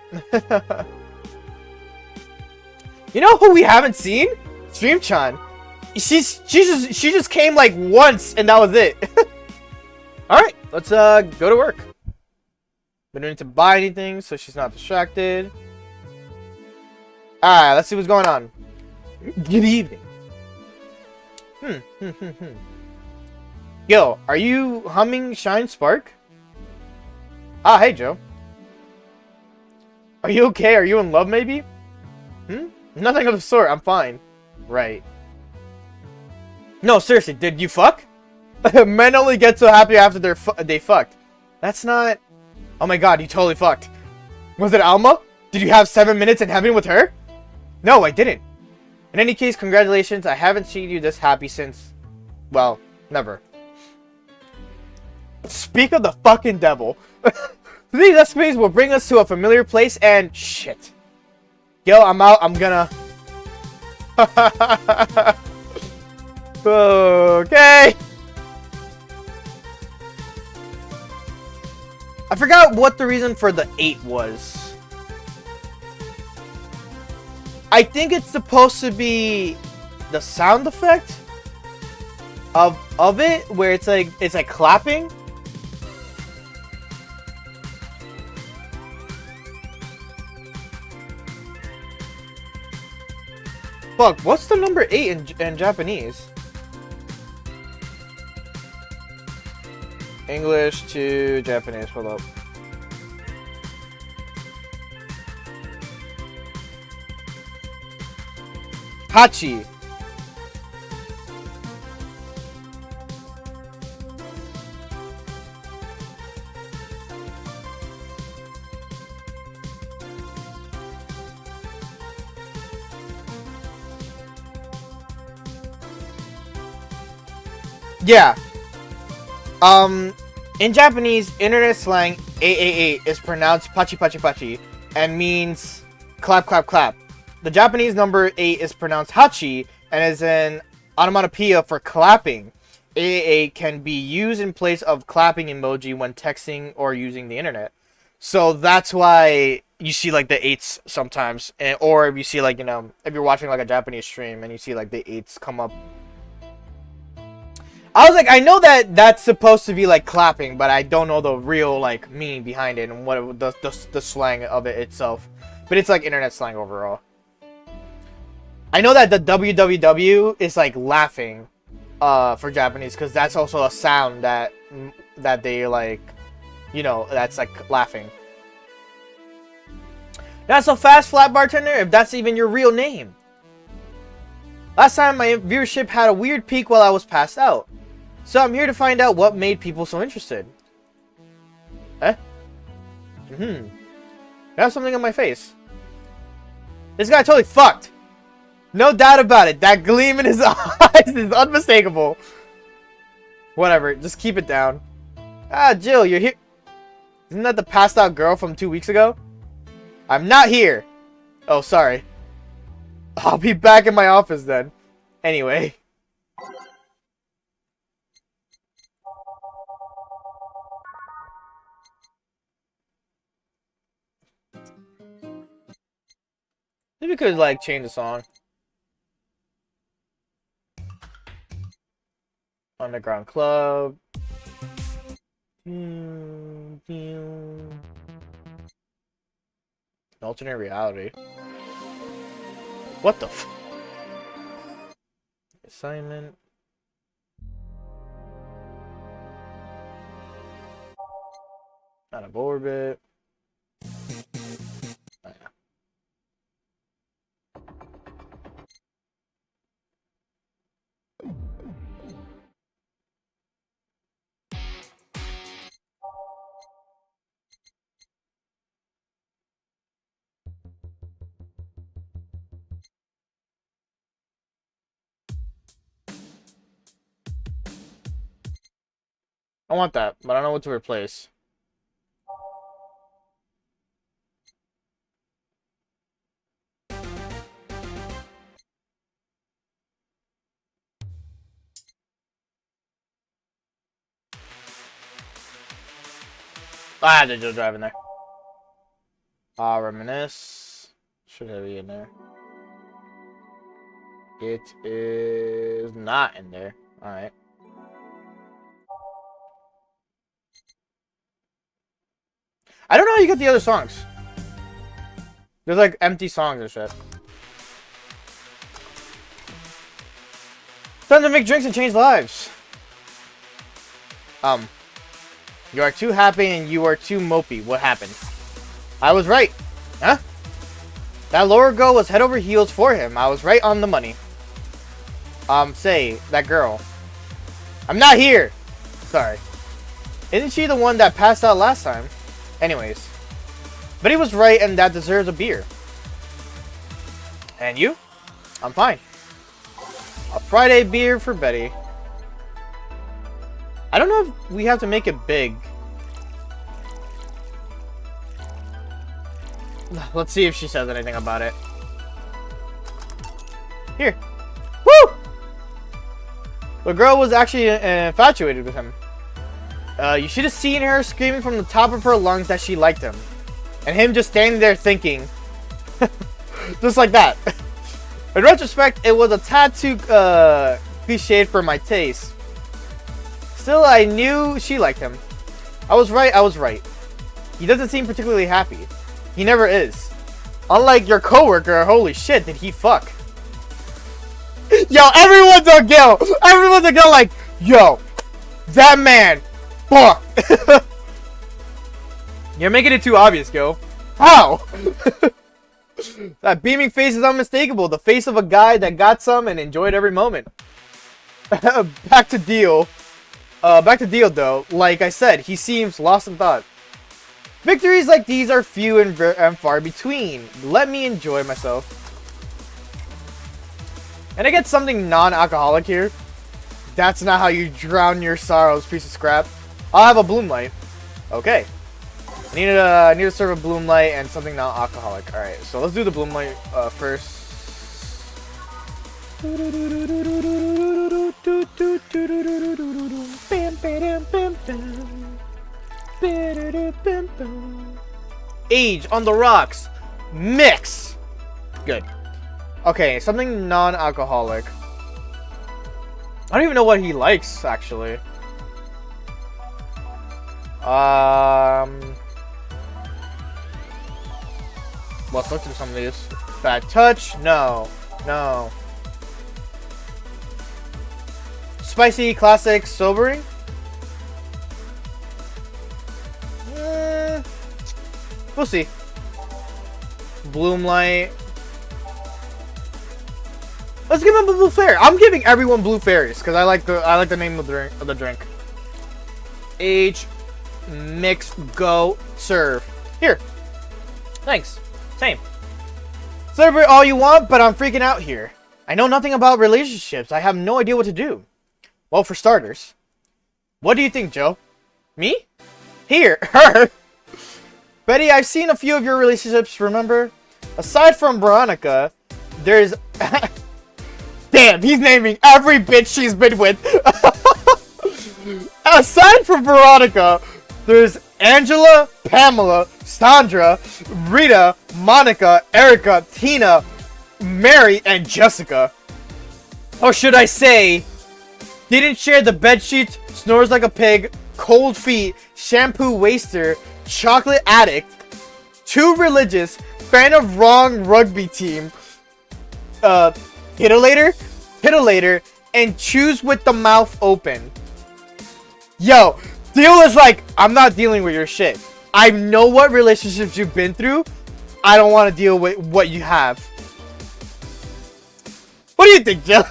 You know who we haven't seen? Streamchan. She just came like once and that was it. All right, let's go to work. We don't need to buy anything, so she's not distracted. All right, let's see what's going on. Good evening. Yo, are you humming Shine Spark? Ah, hey, Joe. Are you okay? Are you in love, maybe? Nothing of the sort. I'm fine. Right. No, seriously, did you fuck? Men only get so happy after they fucked. That's not... Oh my god, you totally fucked. Was it Alma? Did you have 7 minutes in heaven with her? No, I didn't. In any case, congratulations. I haven't seen you this happy since... Well, never. Speak of the fucking devil. These escapades will bring us to a familiar place and... Shit. Yo, I'm out. I'm gonna... Okay. I forgot what the reason for the 8 was. I think it's supposed to be the sound effect of it, where it's like clapping. Fuck, what's the number 8 in Japanese? English to Japanese, hold up. Hachi. Yeah. In Japanese, internet slang, 888 is pronounced pachi pachi pachi and means clap clap clap. The Japanese number 8 is pronounced hachi and is an onomatopoeia for clapping. AA can be used in place of clapping emoji when texting or using the internet. So that's why you see like the eights sometimes, or if you see like if you're watching like a Japanese stream and you see like the eights come up. I was like, I know that that's supposed to be like clapping, but I don't know the real like meaning behind it and what the slang of it itself. But it's like internet slang overall. I know that the www is like laughing, for Japanese, because that's also a sound that they like, that's like laughing. Not so fast, Flat Bartender, if that's even your real name. Last time my viewership had a weird peak while I was passed out. So I'm here to find out what made people so interested. Eh? I have something on my face. This guy totally fucked. No doubt about it. That gleam in his eyes is unmistakable. Whatever. Just keep it down. Ah, Jill, you're here. Isn't that the passed out girl from 2 weeks ago? I'm not here. Oh, sorry. I'll be back in my office then. Anyway. Maybe we could, like, change the song. Underground Club. Alternate reality. What the f... Assignment. Out of orbit. Oh, yeah. I want that, but I don't know what to replace. Ah, they're just driving there. Reminisce. Should have be in there. It is not in there. Alright. I don't know how you get the other songs. There's like empty songs and shit. Time to make drinks and change lives. You are too happy and you are too mopey. What happened? I was right. Huh? That lower girl was head over heels for him. I was right on the money. Say, that girl. I'm not here! Sorry. Isn't she the one that passed out last time? Anyways. But he was right and that deserves a beer. And you? I'm fine. A Friday beer for Betty. I don't know if we have to make it big. Let's see if she says anything about it. Here. Woo! The girl was actually infatuated with him. You should have seen her screaming from the top of her lungs that she liked him. And him just standing there thinking. Just like that. In retrospect, it was a tad too cliched for my taste. Still, I knew she liked him. I was right. He doesn't seem particularly happy. He never is. Unlike your coworker, holy shit, did he fuck. Yo, everyone's on Gil. Everyone's on Gil like, yo, that man, fuck. You're making it too obvious, Gil. How? That beaming face is unmistakable. The face of a guy that got some and enjoyed every moment. Back to Deal. Back to Deal, though. Like I said, he seems lost in thought. Victories like these are few and far between. Let me enjoy myself. And I get something non-alcoholic here. That's not how you drown your sorrows, piece of scrap. I'll have a bloom light. Okay. I need to serve a bloom light and something non-alcoholic. Alright, so let's do the bloom light first. Age on the rocks. Mix. Good. Okay, something non-alcoholic. I don't even know what he likes, actually. Let's look through some of these. Bad touch? No. No. Spicy, classic, sobering? We'll see. Bloom light. Let's give him a blue fairy. I'm giving everyone blue fairies because I like the name of the drink. Age, mix, go, serve. Here. Thanks. Same. Celebrate all you want, but I'm freaking out here. I know nothing about relationships. I have no idea what to do. Well, for starters, what do you think, Joe? Me? Here, her. Betty, I've seen a few of your relationships, remember? Aside from Veronica, there's... Damn, he's naming every bitch she's been with. Aside from Veronica, there's Angela, Pamela, Sandra, Rita, Monica, Erica, Tina, Mary, and Jessica. Or should I say, didn't share the bed sheets, snores like a pig, cold feet, shampoo waster, chocolate addict, too religious, fan of wrong rugby team, titillator, and choose with the mouth open. Yo, Deal is like, I'm not dealing with your shit. I know what relationships you've been through. I don't want to deal with what you have. What do you think, Jill?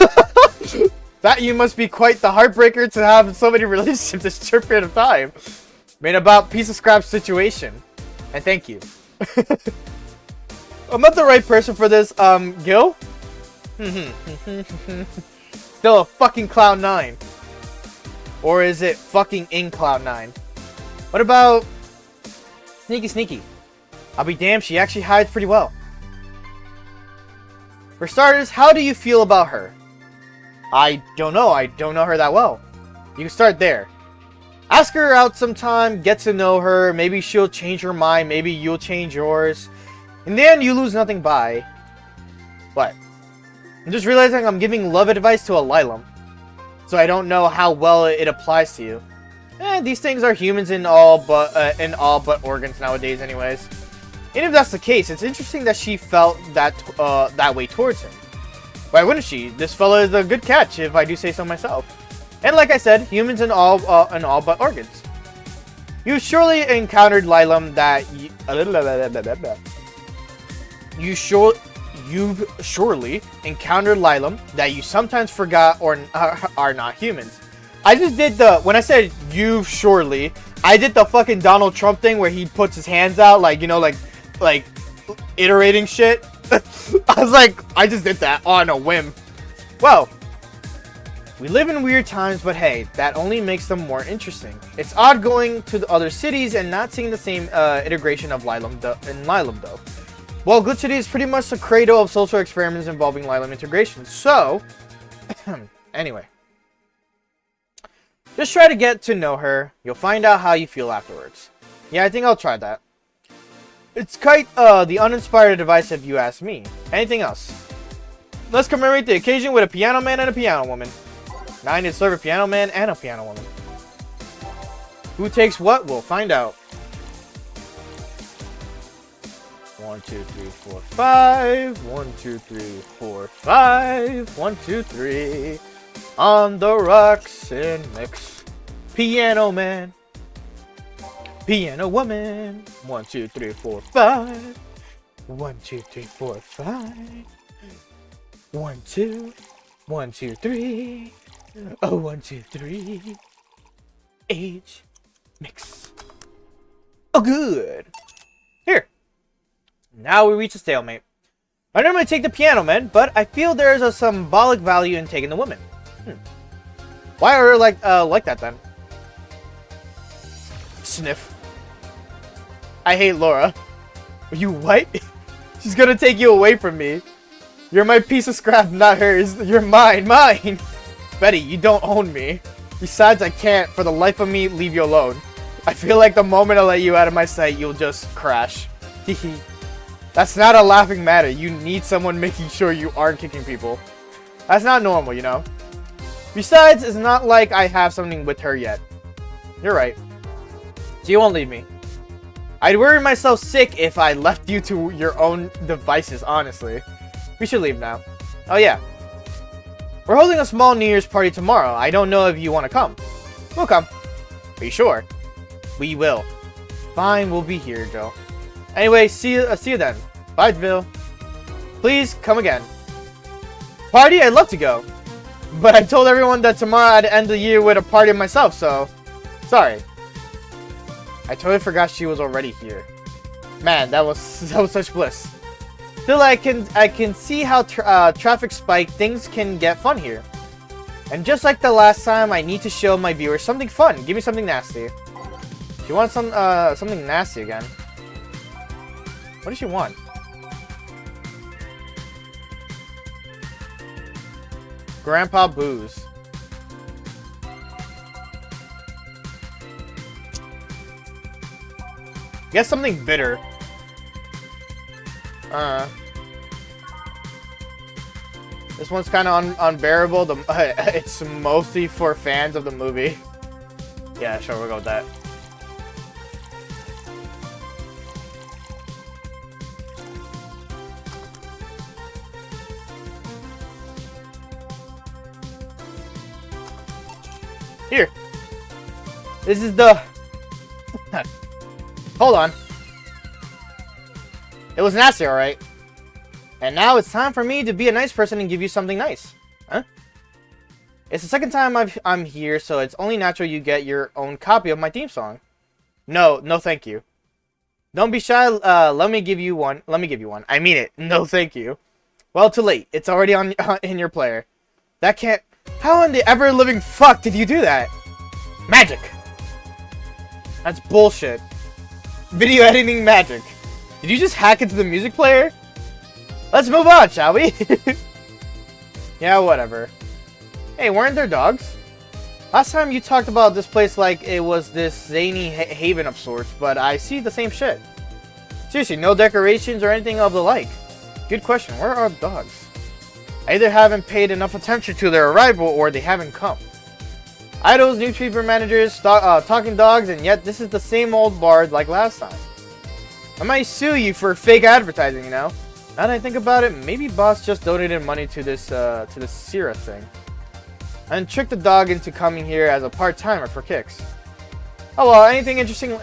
That you must be quite the heartbreaker to have so many relationships in a short period of time. Made about piece of scrap situation. And thank you. I'm not the right person for this, Gil? Still a fucking Cloud 9. Or is it fucking in Cloud 9? What about Sneaky? I'll be damned, she actually hides pretty well. For starters, how do you feel about her? I don't know. I don't know her that well. You can start there. Ask her out sometime, get to know her. Maybe she'll change her mind. Maybe you'll change yours. In the end, you lose nothing by... What? I'm just realizing I'm giving love advice to a Lilum. So I don't know how well it applies to you. These things are humans in all but organs nowadays anyways. And if that's the case, it's interesting that she felt that way towards him. Why wouldn't she? This fella is a good catch, if I do say so myself. And like I said, humans in all but organs. You surely encountered Lilum that you've surely encountered Lilum that you sometimes forgot or are not humans. I just did when I said you've surely, I did the fucking Donald Trump thing where he puts his hands out like, you know, like iterating shit. I was like, I just did that on a whim. Well, we live in weird times, but hey, that only makes them more interesting. It's odd going to the other cities and not seeing the same integration of Lilum though. Well, Glitch City is pretty much the cradle of social experiments involving Lilum integration. So, anyway. Just try to get to know her. You'll find out how you feel afterwards. Yeah, I think I'll try that. It's quite the uninspired advice if you ask me. Anything else? Let's commemorate the occasion with a piano man and a piano woman. Now I need to serve a piano man and a piano woman. Who takes what? We'll find out. 1, 2, 3, 4, 5. 1, 2, 3, 4, 5. 1, 2, 3. On the rocks and mix. Piano man. Piano woman. 1, 2, 3, 4, 5. 1, 2, 3, 4, 5. 1, 2. 1, 2, 3. Oh, 1, 2, 3. Age. Mix. Oh, good. Here. Now we reach a stalemate. I normally take the piano man, but I feel there is a symbolic value in taking the woman. Why are like that then? Sniff. I hate Laura. Are you white? She's gonna take you away from me. You're my piece of scrap, not hers. You're mine, mine! Betty, you don't own me. Besides, I can't, for the life of me, leave you alone. I feel like the moment I let you out of my sight, you'll just crash. Hehe. That's not a laughing matter. You need someone making sure you aren't kicking people. That's not normal, you know? Besides, it's not like I have something with her yet. You're right. So you won't leave me. I'd worry myself sick if I left you to your own devices, honestly. We should leave now. Oh yeah. We're holding a small New Year's party tomorrow. I don't know if you want to come. We'll come. Are you sure? We will. Fine, we'll be here, Joe. Anyway, see you then. Bye, Bill. Please, come again. Party? I'd love to go. But I told everyone that tomorrow I'd end the year with a party myself, so... Sorry. I totally forgot she was already here. Man, that was such bliss. Still, I can see how traffic spike things can get fun here. And just like the last time, I need to show my viewers something fun. Give me something nasty. She wants something nasty again. What does she want? Grandpa Booze. Guess something bitter. This one's kind of unbearable. It's mostly for fans of the movie. Yeah, sure, we'll go with that. Here. This is the... Hold on. It was nasty, alright. And now it's time for me to be a nice person and give you something nice. Huh? It's the second time I'm here, so it's only natural you get your own copy of my theme song. No, thank you. Don't be shy. Let me give you one. I mean it. No, thank you. Well, too late. It's already in your player. That can't... How in the ever-living fuck did you do that? Magic. That's bullshit. Video editing magic. Did you just hack into the music player? Let's move on, shall we? Yeah, whatever. Hey, weren't there dogs? Last time you talked about this place like it was this zany haven of sorts, but I see the same shit. Seriously, no decorations or anything of the like. Good question, where are the dogs? I either haven't paid enough attention to their arrival or they haven't come. Idols, newspaper managers, talking dogs, and yet this is the same old bar like last time. I might sue you for fake advertising, you know? Now that I think about it, maybe boss just donated money to this Sierra thing. And tricked the dog into coming here as a part-timer for kicks. Oh well, anything interesting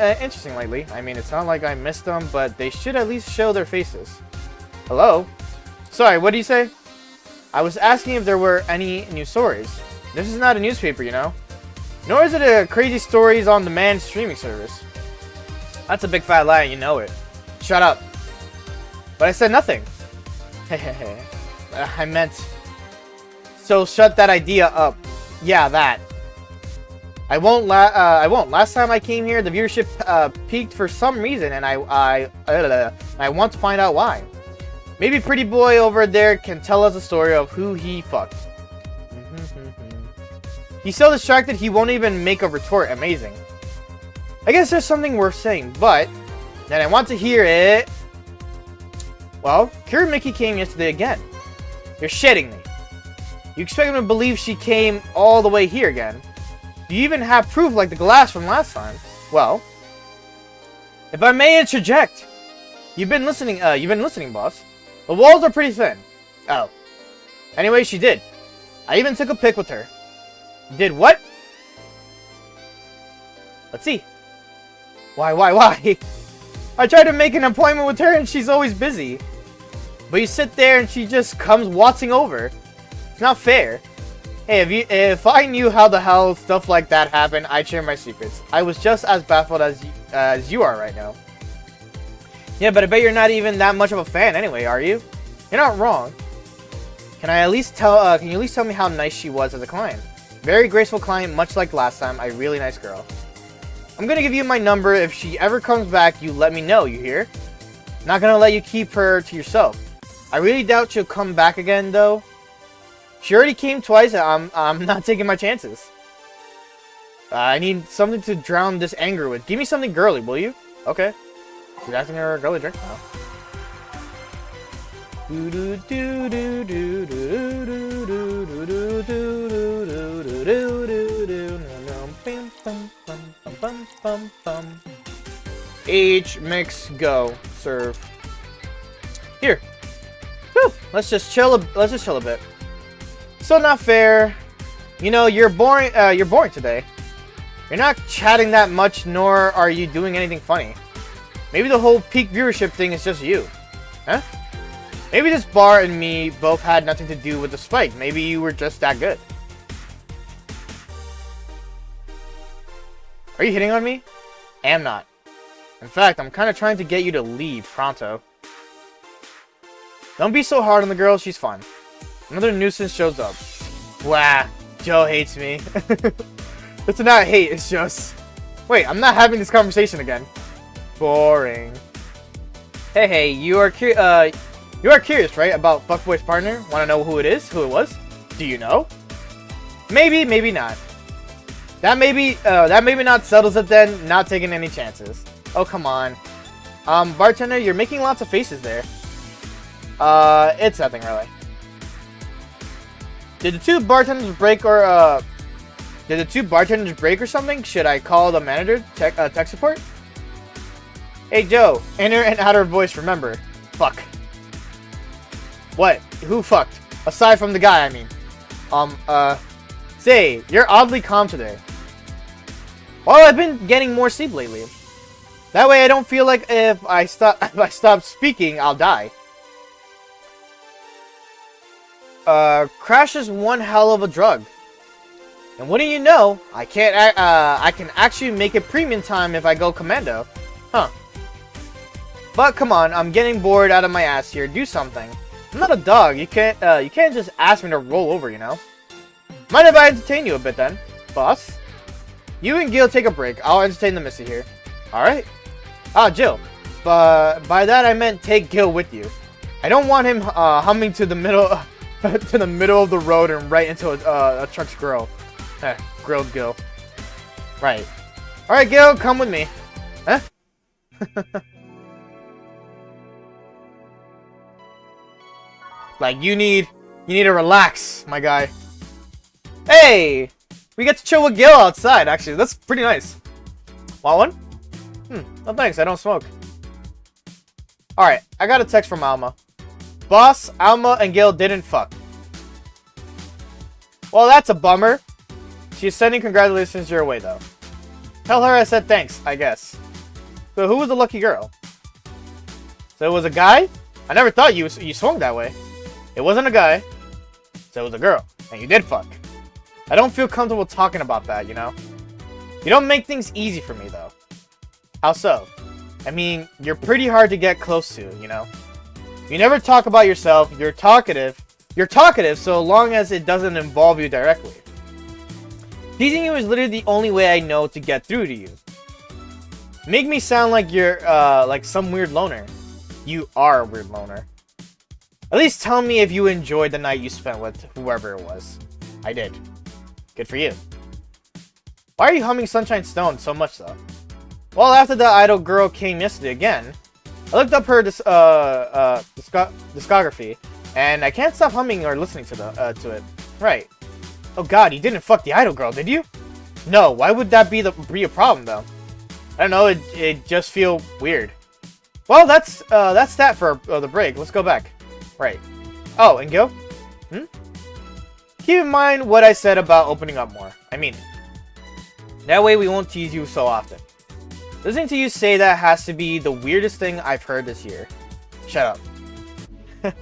lately? I mean, it's not like I missed them, but they should at least show their faces. Hello? Sorry, what do you say? I was asking if there were any new stories. This is not a newspaper, you know? Nor is it a crazy stories on demand streaming service. That's a big fat lie, you know it. Shut up. But I said nothing. I meant... So shut that idea up. Yeah, that. I won't. Last time I came here, the viewership peaked for some reason, and I want to find out why. Maybe Pretty Boy over there can tell us a story of who he fucked. He's so distracted he won't even make a retort. Amazing. I guess there's something worth saying, but then I want to hear it. Well, Kira Mickey came yesterday again. You're shitting me. You expect me to believe she came all the way here again? Do you even have proof like the glass from last time? Well, if I may interject, you've been listening, boss. The walls are pretty thin. Oh. Anyway, she did. I even took a pic with her. Did what? Let's see. Why? I tried to make an appointment with her and she's always busy. But you sit there and she just comes waltzing over. It's not fair. Hey, if I knew how the hell stuff like that happened, I'd share my secrets. I was just as baffled as you are right now. Yeah, but I bet you're not even that much of a fan anyway, are you? You're not wrong. Can you at least tell me how nice she was as a client? Very graceful client, much like last time. A really nice girl. I'm gonna give you my number. If she ever comes back, you let me know, you hear? Not gonna let you keep her to yourself. I really doubt she'll come back again, though. She already came twice, and I'm not taking my chances. I need something to drown this anger with. Give me something girly, will you? Okay. She's asking her a girly drink now. H mix go serve. Here. Whew. Let's just chill a bit. So not fair. You know, you're boring today. You're not chatting that much, nor are you doing anything funny. Maybe the whole peak viewership thing is just you. Huh? Maybe this bar and me both had nothing to do with the spike. Maybe you were just that good. Are you hitting on me? Am not. In fact, I'm kind of trying to get you to leave pronto. Don't be so hard on the girl, she's fun. Another nuisance shows up. Wow, Joe hates me. It's not hate, it's just... Wait, I'm not having this conversation again. Boring. Hey, you are curious, right, about Fuckboy's partner? Want to know who it is? Who it was? Do you know? Maybe, maybe not. That maybe not settles it then. Not taking any chances. Oh, come on. Bartender, you're making lots of faces there. It's nothing really. Did the two bartenders break or something? Should I call the manager? Tech support? Hey Joe, inner and outer voice, remember. Fuck. What? Who fucked? Aside from the guy, I mean. Say, you're oddly calm today. Well, I've been getting more sleep lately. That way I don't feel like if I stop speaking, I'll die. Crash is one hell of a drug. And wouldn't you know, I can actually make it premium time if I go commando. Huh. But come on, I'm getting bored out of my ass here. Do something. I'm not a dog. You can't just ask me to roll over, you know? Mind if I entertain you a bit then, boss? You and Gil take a break. I'll entertain the missy here. Alright? Ah, Jill. But by that I meant take Gil with you. I don't want him humming to the middle to the middle of the road and right into a truck's grill. Grilled Gil. Right. Alright, Gil, come with me. Huh? Like, you need to relax, my guy. Hey! We get to chill with Gil outside, actually. That's pretty nice. Want one? No thanks, I don't smoke. Alright, I got a text from Alma. Boss, Alma, and Gil didn't fuck. Well, that's a bummer. She's sending congratulations your way, though. Tell her I said thanks, I guess. So who was the lucky girl? So it was a guy? I never thought you swung that way. It wasn't a guy. So it was a girl. And you did fuck. I don't feel comfortable talking about that, you know? You don't make things easy for me, though. How so? I mean, you're pretty hard to get close to, you know? You never talk about yourself. You're talkative. You're talkative so long as it doesn't involve you directly. Teasing you is literally the only way I know to get through to you. Make me sound like you're, like some weird loner. You are a weird loner. At least tell me if you enjoyed the night you spent with whoever it was. I did. Good for you. Why are you humming Sunshine Stone so much, though? Well, after the idol girl came yesterday again, I looked up her discography, and I can't stop humming or listening to it. Right. Oh god, you didn't fuck the idol girl, did you? No, why would that be a problem, though? I don't know, it just feel weird. Well, that's that for the break. Let's go back. Right. Oh, and Gil? Keep in mind what I said about opening up more. I mean it. That way we won't tease you so often. Listening to you say that has to be the weirdest thing I've heard this year. Shut up.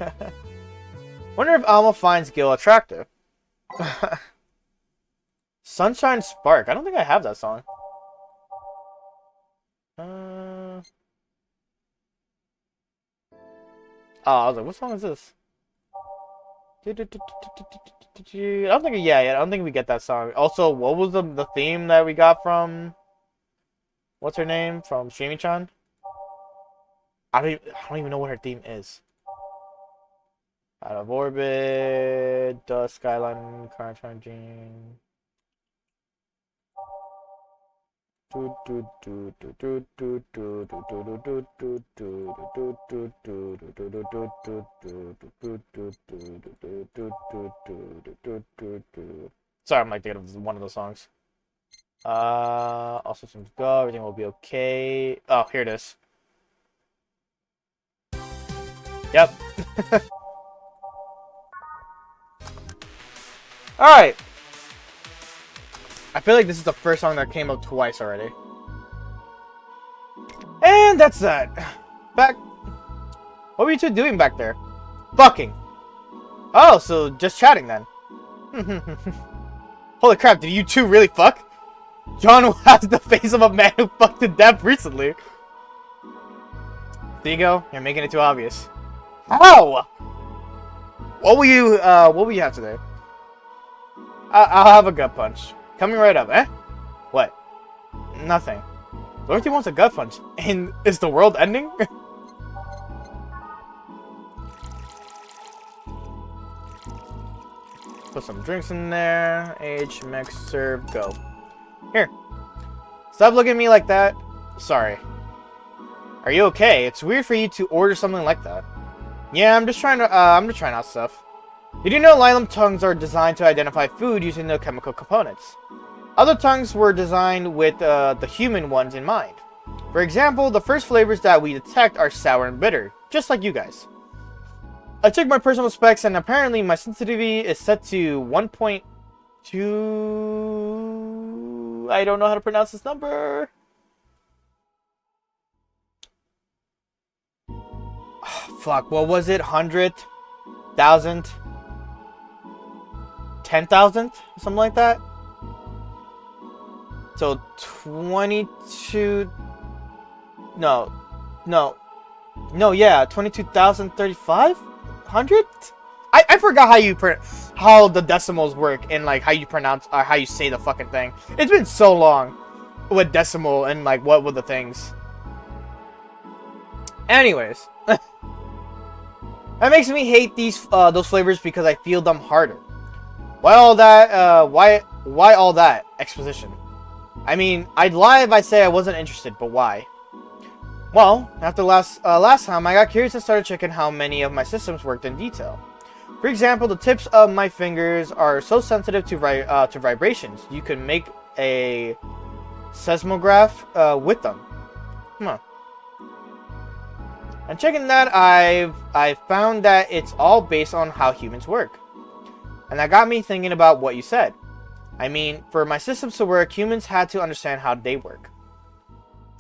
Wonder if Alma finds Gil attractive. Sunshine Spark. I don't think I have that song. Oh, I was like, what song is this? I don't think, I don't think we get that song. Also, what was the theme that we got from... What's her name? From Shrimi-chan? I don't even know what her theme is. Out of orbit. Dust, skyline, car charging. Sorry, I'm like thinking of one of those songs. All systems go. Everything will be okay. Oh, here it is. Yep. Alright. I feel like this is the first song that came out twice already. And that's that. Back. What were you two doing back there? Fucking. Oh, so just chatting then. Holy crap, did you two really fuck? John has the face of a man who fucked to death recently. There you go. You're making it too obvious. How? What will you have today? I'll have a gut punch. Coming right up, eh? What? Nothing. Dorothy wants a gut punch. And is the world ending? Put some drinks in there. Age, mix, serve, go. Here. Stop looking at me like that. Sorry. Are you okay? It's weird for you to order something like that. Yeah, I'm just trying out stuff. Did you know Lylum tongues are designed to identify food using the chemical components? Other tongues were designed with the human ones in mind. For example, the first flavors that we detect are sour and bitter, just like you guys. I checked my personal specs and apparently my sensitivity is set to 1.2... I don't know how to pronounce this number. Fuck, what was it? 100,000? 10,000? Something like that? So 22... No, yeah, 22,035? I forgot how the decimals work and like how you pronounce or how you say the fucking thing. It's been so long with decimal and like what were the things. Anyways, that makes me hate those flavors because I feel them harder. Why all that? Why all that exposition? I mean, I'd lie if I say I wasn't interested, but why? Well, after last time, I got curious and started checking how many of my systems worked in detail. For example, the tips of my fingers are so sensitive to vibrations. You can make a seismograph with them. And checking that, I found that it's all based on how humans work. And that got me thinking about what you said. I mean, for my systems to work, humans had to understand how they work.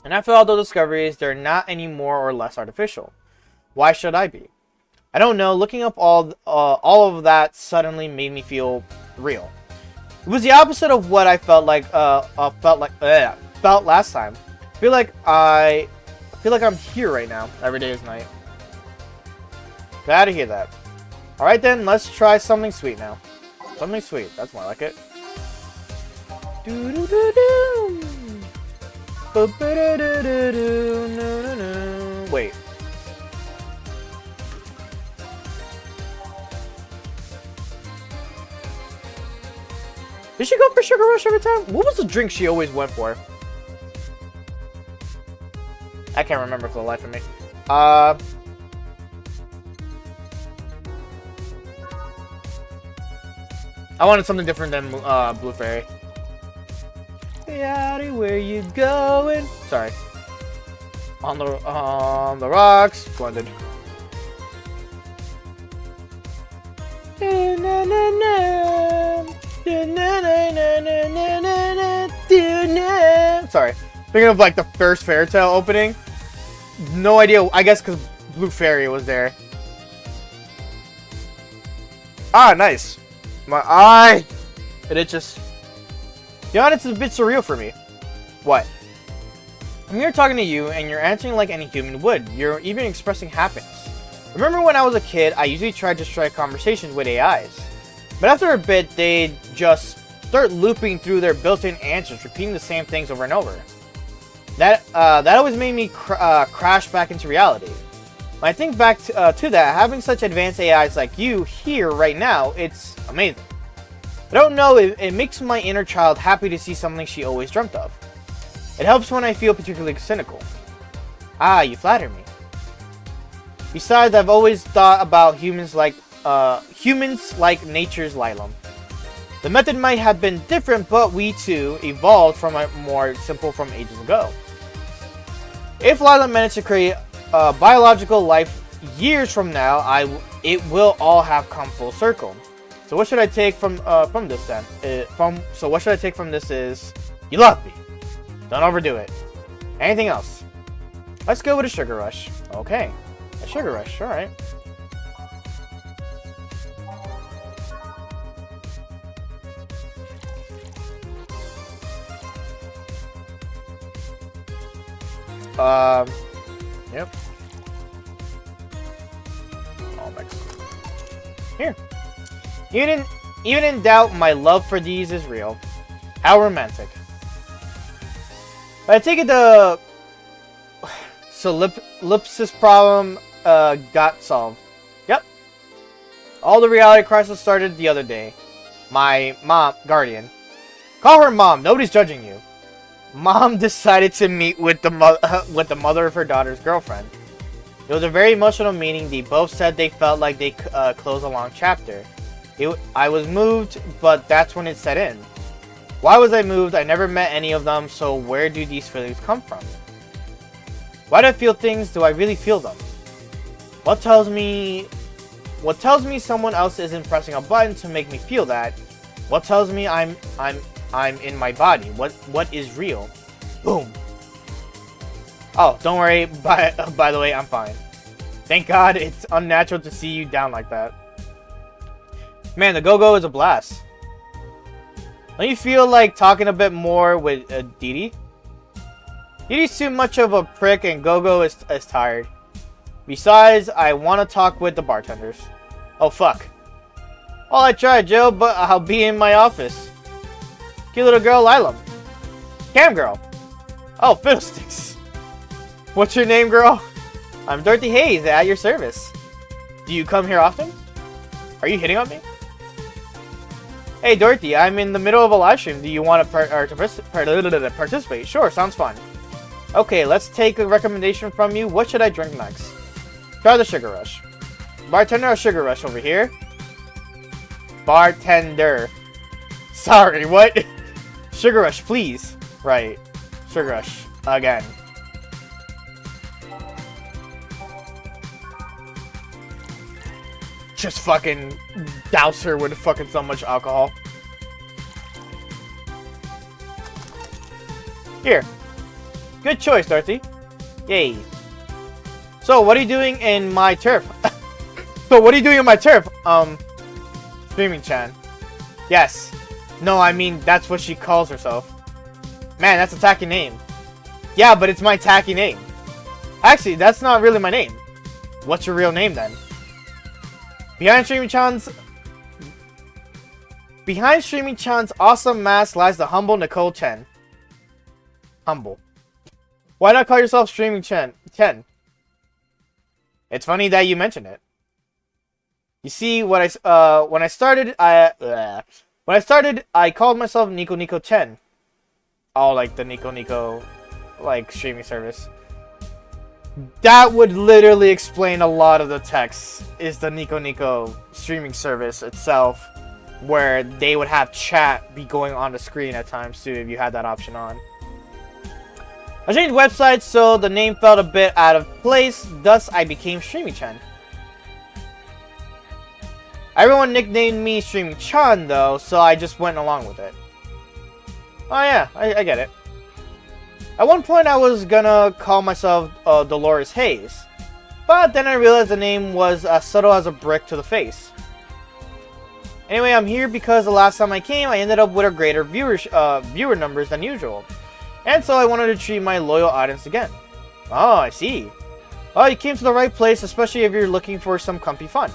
And after all those discoveries, they're not any more or less artificial. Why should I be? I don't know. Looking up all of that suddenly made me feel real. It was the opposite of what I felt last time. I feel like I'm here right now. Every day is night. Glad to hear that. All right then, let's try something sweet now. Something sweet. That's more like it. Wait. Did she go for Sugar Rush every time? What was the drink she always went for? I can't remember for the life of me. I wanted something different than Blue Fairy. Yowdy, where you going? Sorry. On the rocks. Blended. Sorry. Thinking of like the first Fairy Tail opening. No idea. I guess because Blue Fairy was there. Ah, nice. My eye. It itches. You know, it's a bit surreal for me. What? I'm here talking to you, and you're answering like any human would. You're even expressing happiness. Remember when I was a kid, I usually tried to strike conversations with AIs. But after a bit, they'd just start looping through their built-in answers, repeating the same things over and over. That always made me crash back into reality. When I think back to that, having such advanced AIs like you here right now, it's amazing. I don't know, it makes my inner child happy to see something she always dreamt of. It helps when I feel particularly cynical. Ah, you flatter me. Besides, I've always thought about humans like nature's Lylum. The method might have been different, but we too evolved from a more simple from ages ago. If Lylum managed to create biological life years from now, it will all have come full circle. So what should I take from this then? So what should I take from this is, you love me. Don't overdo it. Anything else? Let's go with a sugar rush. Okay, a sugar rush. All right. Yep. All mixed. Here. Even in doubt, my love for these is real. How romantic. But I take it the solipsis problem got solved. Yep. All the reality crisis started the other day. My mom, guardian. Call her mom. Nobody's judging you. Mom decided to meet with the mother of her daughter's girlfriend. It was a very emotional meeting. They both said they felt like they closed a long chapter. I was moved, but that's when it set in. Why was I moved? I never met any of them, so where do these feelings come from? Why do I feel things? Do I really feel them? What tells me someone else isn't pressing a button to make me feel that? What tells me I'm in my body? What is real? Boom. Oh, don't worry. By the way, I'm fine. Thank God. It's unnatural to see you down like that. Man, the go-go is a blast. Don't you feel like talking a bit more with Didi? Didi's too much of a prick and Go-Go is tired. Besides, I want to talk with the bartenders. Oh, fuck. Well, I tried, Joe, but I'll be in my office. Cute little girl, Lylum. Cam girl. Oh, fiddlesticks. What's your name, girl? I'm Dorothy Hayes, at your service. Do you come here often? Are you hitting on me? Hey, Dorothy, I'm in the middle of a live stream. Do you want to participate? Sure, sounds fun. Okay, let's take a recommendation from you. What should I drink next? Try the Sugar Rush. Bartender or Sugar Rush over here? Bartender. Sorry, what? Sugar Rush, please. Right. Sugar Rush. Again. Just fucking douse her with fucking so much alcohol. Here. Good choice, Dorothy. Yay. So, what are you doing in my turf? Streaming Chan. Yes. No, I mean, that's what she calls herself. Man, that's a tacky name. Yeah, but it's my tacky name. Actually, that's not really my name. What's your real name, then? Behind Streaming Chan's awesome mask lies the humble Nicole Chen. Humble. Why not call yourself Streaming Chen? It's funny that you mention it. You see, when I started, I called myself Nico Chen. Oh, like the Nico, like, streaming service. That would literally explain a lot of the text, is the Nico streaming service itself, where they would have chat be going on the screen at times too, if you had that option on. I changed websites, so the name felt a bit out of place, thus I became Streaming Chan. Everyone nicknamed me Streaming Chan though, so I just went along with it. Oh yeah, I get it. At one point I was gonna call myself Dolores Hayes, but then I realized the name was as subtle as a brick to the face. Anyway, I'm here because the last time I came, I ended up with a greater viewer numbers than usual. And so I wanted to treat my loyal audience again. Oh, I see. Oh, you came to the right place, especially if you're looking for some comfy fun.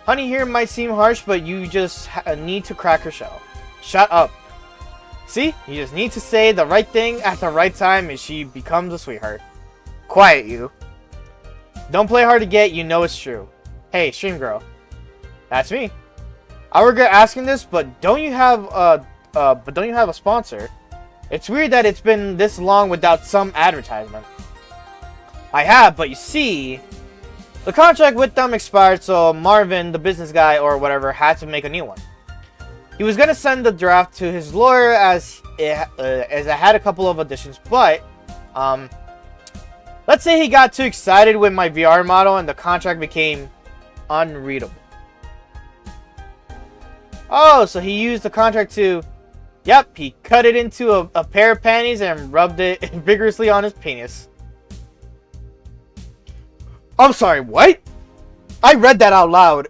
Honey here might seem harsh, but you just need to crack her shell. Shut up. See? You just need to say the right thing at the right time and she becomes a sweetheart. Quiet, you. Don't play hard to get, you know it's true. Hey, stream girl. That's me. I regret asking this, but don't you have a sponsor? It's weird that it's been this long without some advertisement. I have, but you see, the contract with them expired, so Marvin, the business guy or whatever, had to make a new one. He was gonna send the draft to his lawyer as it had a couple of additions, but let's say he got too excited with my VR model and the contract became unreadable. Oh, so he used the contract to... Yep, he cut it into a pair of panties and rubbed it vigorously on his penis. I'm sorry, what? I read that out loud.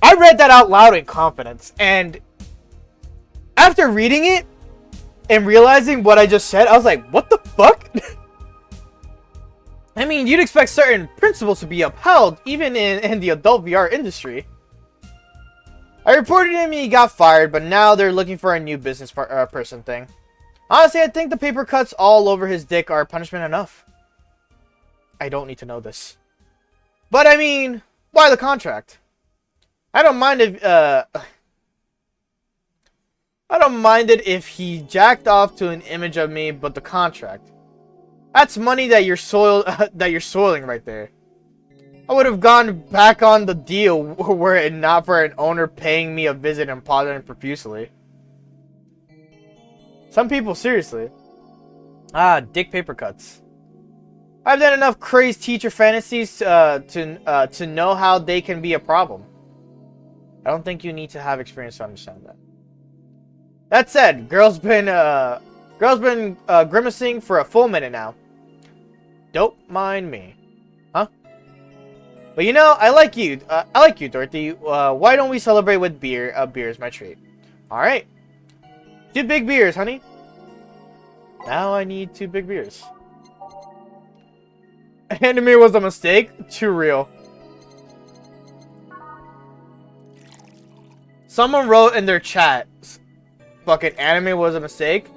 I read that out loud in confidence, and after reading it and realizing what I just said, I was like, what the fuck? I mean, you'd expect certain principles to be upheld, even in the adult VR industry. I reported him and he got fired, but now they're looking for a new business person thing. Honestly, I think the paper cuts all over his dick are punishment enough. I don't need to know this. But I mean, why the contract? I don't mind if he jacked off to an image of me, but the contract. That's money that you're soiling right there. I would have gone back on the deal were it not for an owner paying me a visit and pottering profusely. Some people, seriously. Dick paper cuts. I've done enough crazed teacher fantasies to know how they can be a problem. I don't think you need to have experience to understand that. That said, girl's been grimacing for a full minute now. Don't mind me. Huh? But you know, I like you, Dorothy. Why don't we celebrate with beer? Beer is my treat. Alright. 2 big beers, honey. Now I need 2 big beers. Anime was a mistake? Too real. Someone wrote in their chat, fucking anime was a mistake.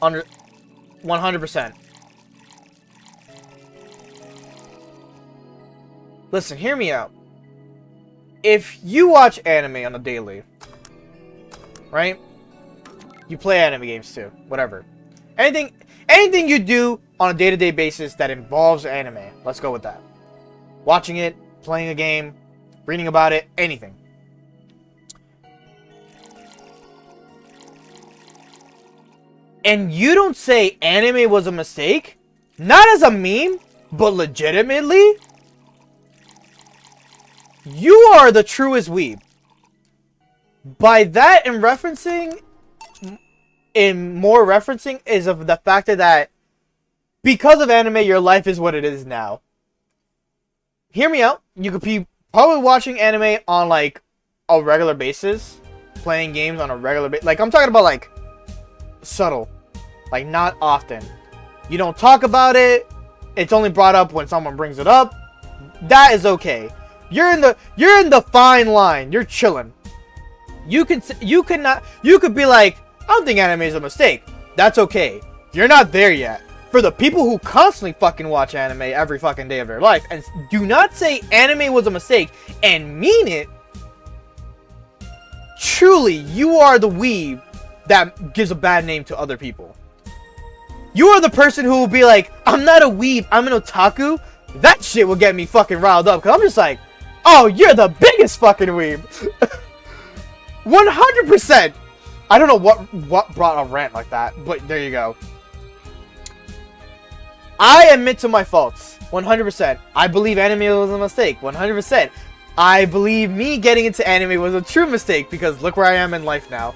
100%. Listen, hear me out. If you watch anime on a daily, right? You play anime games too, whatever. Anything you do on a day-to-day basis that involves anime, let's go with that. Watching it, playing a game, reading about it, anything. And you don't say anime was a mistake, not as a meme, but legitimately, you are the truest weeb. By that, in more referencing is of the fact that because of anime, your life is what it is now. Hear me out. You could be probably watching anime on like a regular basis, playing games on a regular basis. Like I'm talking about like subtle, like not often. You don't talk about it. It's only brought up when someone brings it up. That is okay. You're in the fine line. You're chilling. You could be like, I don't think anime is a mistake. That's okay. You're not there yet. For the people who constantly fucking watch anime every fucking day of their life and do not say anime was a mistake and mean it, truly, you are the weeb that gives a bad name to other people. You are the person who will be like, I'm not a weeb, I'm an otaku. That shit will get me fucking riled up because I'm just like, oh, you're the biggest fucking weeb. 100%. I don't know what brought a rant like that, but there you go. I admit to my faults. 100%. I believe anime was a mistake. 100%. I believe me getting into anime was a true mistake because look where I am in life now.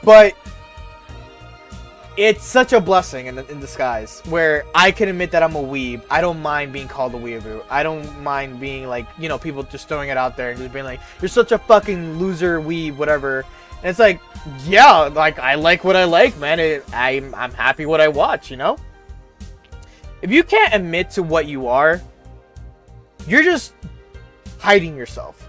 But it's such a blessing in disguise where I can admit that I'm a weeb. I don't mind being called a weeaboo. I don't mind being like, you know, people just throwing it out there and just being like, you're such a fucking loser weeb, whatever. And it's like, yeah, like I like what I like, man. I'm happy what I watch, you know? If you can't admit to what you are, you're just hiding yourself.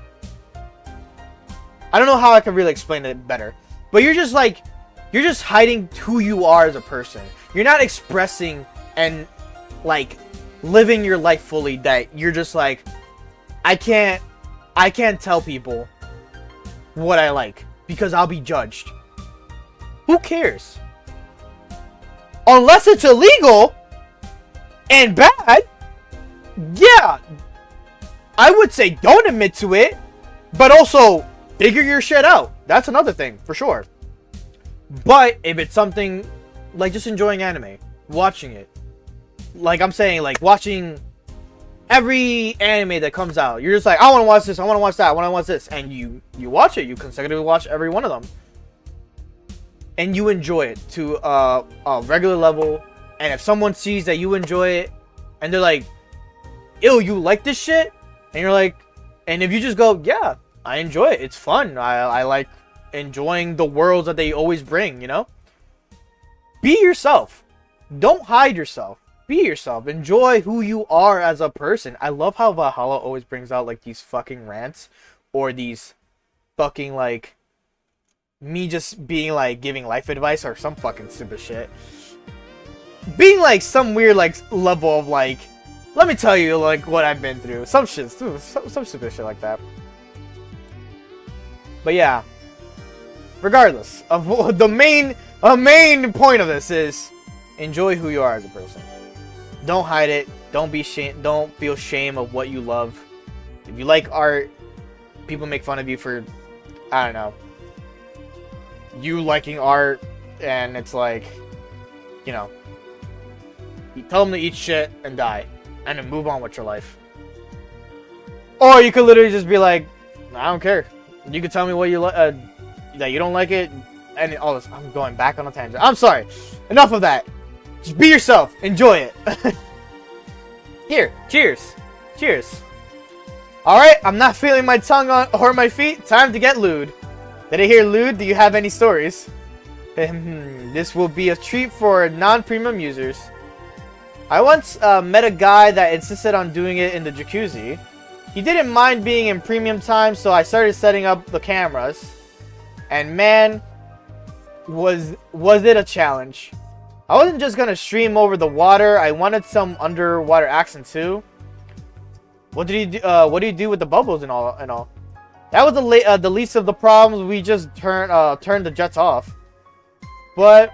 I don't know how I can really explain it better. But you're just like, you're just hiding who you are as a person. You're not expressing and like living your life fully. That you're just like, I can't tell people what I like because I'll be judged. Who cares? Unless it's illegal and bad, yeah, I would say don't admit to it, but also figure your shit out. That's another thing, for sure. But if it's something like just enjoying anime, watching it, like I'm saying, like watching every anime that comes out, you're just like, I want to watch this, I want to watch that, I want to watch this, and you watch it, you consecutively watch every one of them, and you enjoy it to a regular level. And if someone sees that you enjoy it, and they're like, ew, you like this shit? And you're like, and if you just go, yeah, I enjoy it, it's fun, I like enjoying the worlds that they always bring, you know? Be yourself. Don't hide yourself. Be yourself. Enjoy who you are as a person. I love how Valhalla always brings out like these fucking rants, or these fucking like me just being like giving life advice or some fucking stupid shit. Being like some weird like level of like, let me tell you like what I've been through. Some shit, some stupid shit like that. But yeah, regardless of what the main point of this is, enjoy who you are as a person. Don't hide it. Don't feel shame of what you love. If you like art, people make fun of you for, I don't know, you liking art, and it's like, you know, you tell them to eat shit and die, and then move on with your life. Or you could literally just be like, I don't care. You could tell me what you like, that you don't like it, and all this. I'm going back on a tangent. I'm sorry. Enough of that. Just be yourself. Enjoy it. Here. Cheers. Cheers. Alright, I'm not feeling my tongue or my feet. Time to get lewd. Did I hear lewd? Do you have any stories? This will be a treat for non-premium users. I once met a guy that insisted on doing it in the jacuzzi. He didn't mind being in premium time, so I started setting up the cameras. And man, was it a challenge. I wasn't just gonna stream over the water. I wanted some underwater action too. What did he do? What do you do with the bubbles and all? That was the least of the problems. We just turned the jets off. But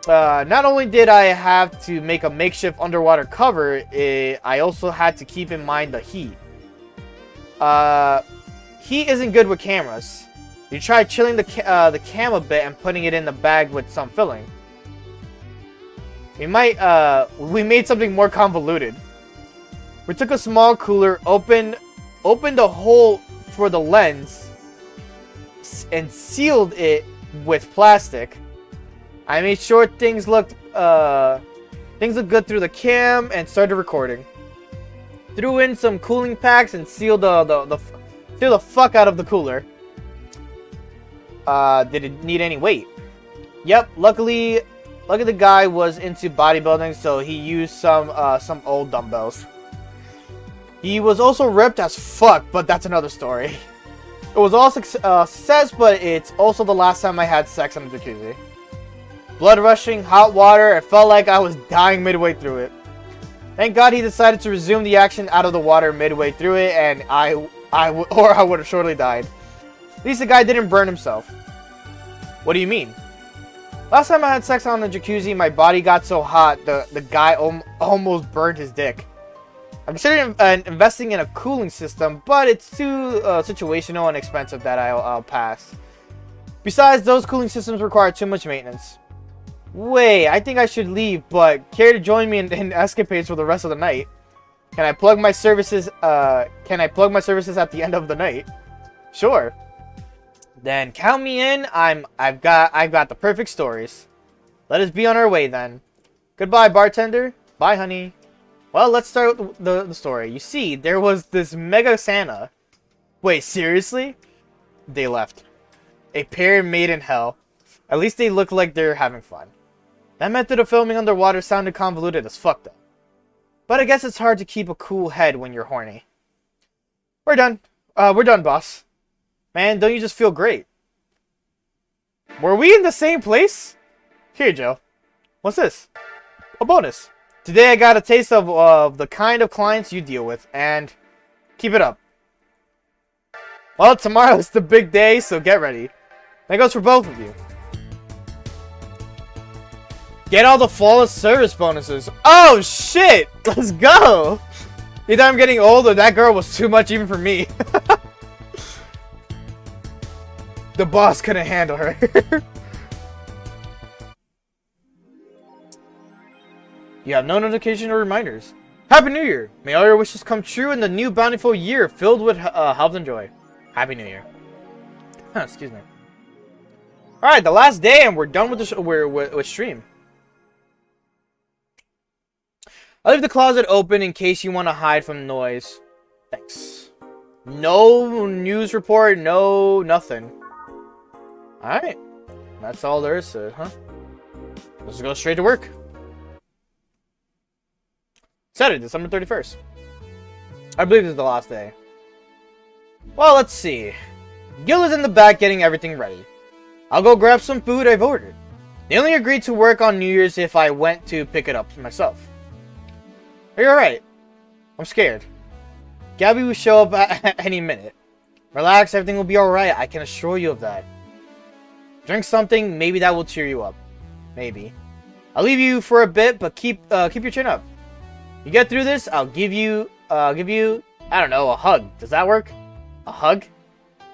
not only did I have to make a makeshift underwater cover, I also had to keep in mind the heat. Heat isn't good with cameras. You try chilling the cam a bit and putting it in the bag with some filling. We made something more convoluted. We took a small cooler, opened a hole for the lens, and sealed it with plastic. I made sure things looked good through the cam and started recording. Threw in some cooling packs and sealed the fuck out of the cooler. Did it need any weight? Yep. Luckily the guy was into bodybuilding, so he used some old dumbbells. He was also ripped as fuck, but that's another story. It was all success, but it's also the last time I had sex in a jacuzzi. Blood rushing, hot water, it felt like I was dying midway through it. Thank God he decided to resume the action out of the water midway through it, and I would have shortly died. At least the guy didn't burn himself. What do you mean? Last time I had sex on the jacuzzi, my body got so hot, the guy almost burned his dick. I'm considering investing in a cooling system, but it's too situational and expensive that I'll pass. Besides, those cooling systems require too much maintenance. Wait, I think I should leave, but care to join me in escapades for the rest of the night? Can I plug my services? Can I plug my services at the end of the night? Sure. Then count me in. I've got the perfect stories. Let us be on our way then. Goodbye, bartender. Bye, honey. Well, let's start with the story. You see, there was this mega Santa. Wait, seriously? They left. A pair made in hell. At least they look like they're having fun. That method of filming underwater sounded convoluted as fuck though. But I guess it's hard to keep a cool head when you're horny. We're done. We're done, boss. Man, don't you just feel great? Were we in the same place? Here, Joe. What's this? A bonus. Today I got a taste of the kind of clients you deal with, and keep it up. Well, tomorrow is the big day, so get ready. That goes for both of you. Get all the flawless service bonuses. Oh, shit! Let's go! Either I'm getting old or that girl was too much even for me. The boss couldn't handle her. You have no notification or reminders. Happy New Year! May all your wishes come true in the new bountiful year filled with health and joy. Happy New Year. Excuse me. Alright, the last day and we're done with the with stream. I'll leave the closet open in case you want to hide from noise. Thanks. No news report, no nothing. Alright. That's all there is to it, huh? Let's go straight to work. Saturday, December 31st. I believe this is the last day. Well, let's see. Gil is in the back getting everything ready. I'll go grab some food I've ordered. They only agreed to work on New Year's if I went to pick it up myself. Are you alright? I'm scared. Gabby will show up at any minute. Relax, everything will be alright. I can assure you of that. Drink something, maybe that will cheer you up. Maybe. I'll leave you for a bit, but keep your chin up. You get through this, I'll give you, I don't know, a hug. Does that work? A hug?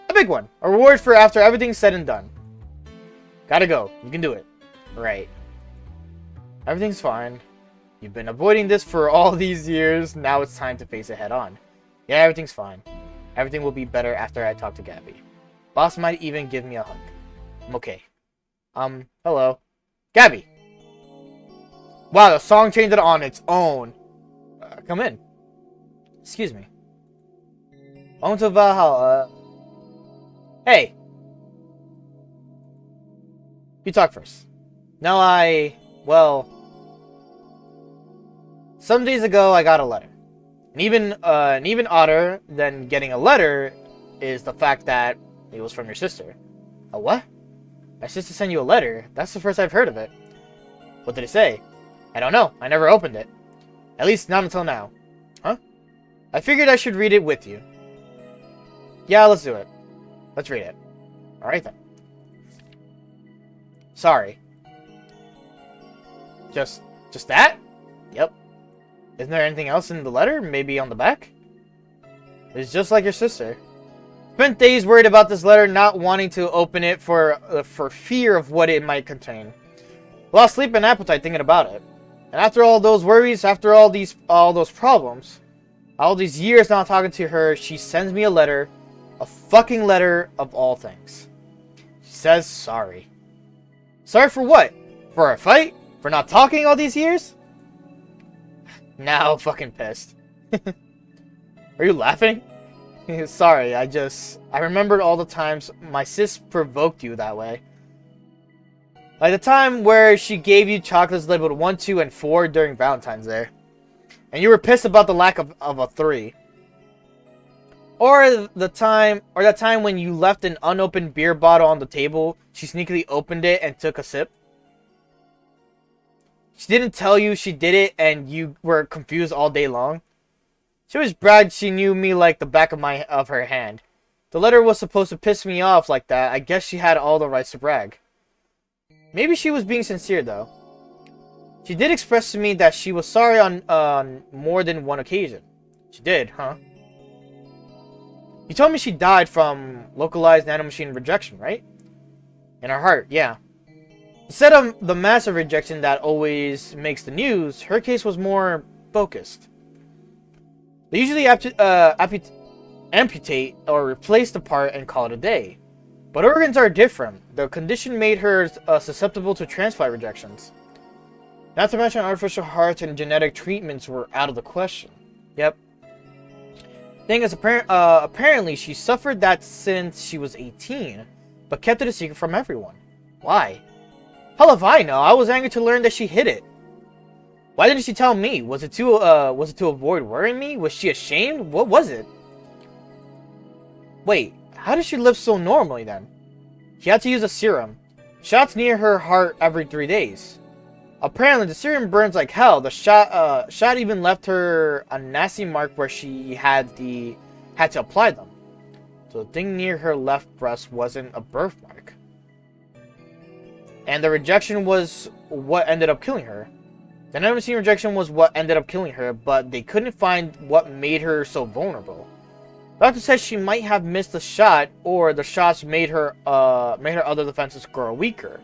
A big one. A reward for after everything's said and done. Gotta go. You can do it. Right. Everything's fine. You've been avoiding this for all these years. Now it's time to face it head on. Yeah, everything's fine. Everything will be better after I talk to Gabby. Boss might even give me a hug. I'm okay. Hello. Gabby! Wow, the song changed it on its own. Come in. Excuse me. Welcome to Valhalla. Hey. You talk first. No, well... Some days ago, I got a letter. And even odder than getting a letter is the fact that it was from your sister. A what? My sister sent you a letter? That's the first I've heard of it. What did it say? I don't know. I never opened it. At least not until now. Huh? I figured I should read it with you. Yeah, let's do it. Let's read it. Alright then. Sorry. Just that? Yep. Isn't there anything else in the letter? Maybe on the back? It's just like your sister. Spent days worried about this letter, not wanting to open it for fear of what it might contain. Lost sleep and appetite thinking about it. And after all those worries, after all those problems, all these years not talking to her, she sends me a letter, a fucking letter of all things. She says sorry. Sorry for what? For our fight? For not talking all these years? Now I'm fucking pissed. Are you laughing? Sorry, I remembered all the times my sis provoked you that way. Like the time where she gave you chocolates labeled 1, 2, and 4 during Valentine's Day. And you were pissed about the lack of a 3. Or that time when you left an unopened beer bottle on the table, she sneakily opened it and took a sip. She didn't tell you she did it and you were confused all day long. She always bragged she knew me like the back of her hand. The letter was supposed to piss me off like that. I guess she had all the rights to brag. Maybe she was being sincere though. She did express to me that she was sorry on more than one occasion. She did, huh? You told me she died from localized nanomachine rejection, right? In her heart, yeah. Instead of the massive rejection that always makes the news, her case was more focused. They usually amputate or replace the part and call it a day. But organs are different. The condition made her susceptible to transplant rejections. Not to mention artificial hearts and genetic treatments were out of the question. Yep. Thing is, apparently she suffered that since she was 18, but kept it a secret from everyone. Why? Hell if I know. I was angry to learn that she hid it. Why didn't she tell me? Was it to avoid worrying me? Was she ashamed? What was it? Wait, how did she live so normally then? She had to use a serum. shots near her heart every 3 days. Apparently, the serum burns like hell. The shot even left her a nasty mark where she had to apply them. So the thing near her left breast wasn't a birthmark. And the rejection was what ended up killing her. The never seen rejection was what ended up killing her, but they couldn't find what made her so vulnerable. The doctor said she might have missed the shot, or the shots made her other defenses grow weaker.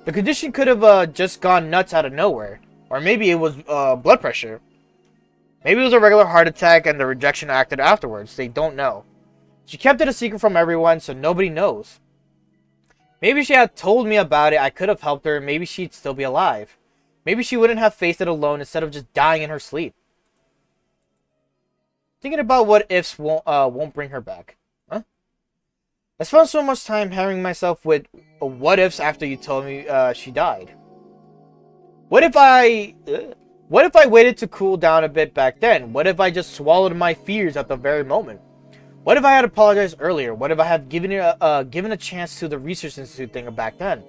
The condition could have just gone nuts out of nowhere, or maybe it was blood pressure. Maybe it was a regular heart attack and the rejection acted afterwards. They don't know. She kept it a secret from everyone, so nobody knows. Maybe if she had told me about it, I could have helped her. Maybe she'd still be alive. Maybe she wouldn't have faced it alone instead of just dying in her sleep. Thinking about what ifs won't bring her back. Huh? I spent so much time hammering myself with what ifs after you told me she died. What if I waited to cool down a bit back then? What if I just swallowed my fears at the very moment? What if I had apologized earlier? What if I had given a chance to the research institute thing back then?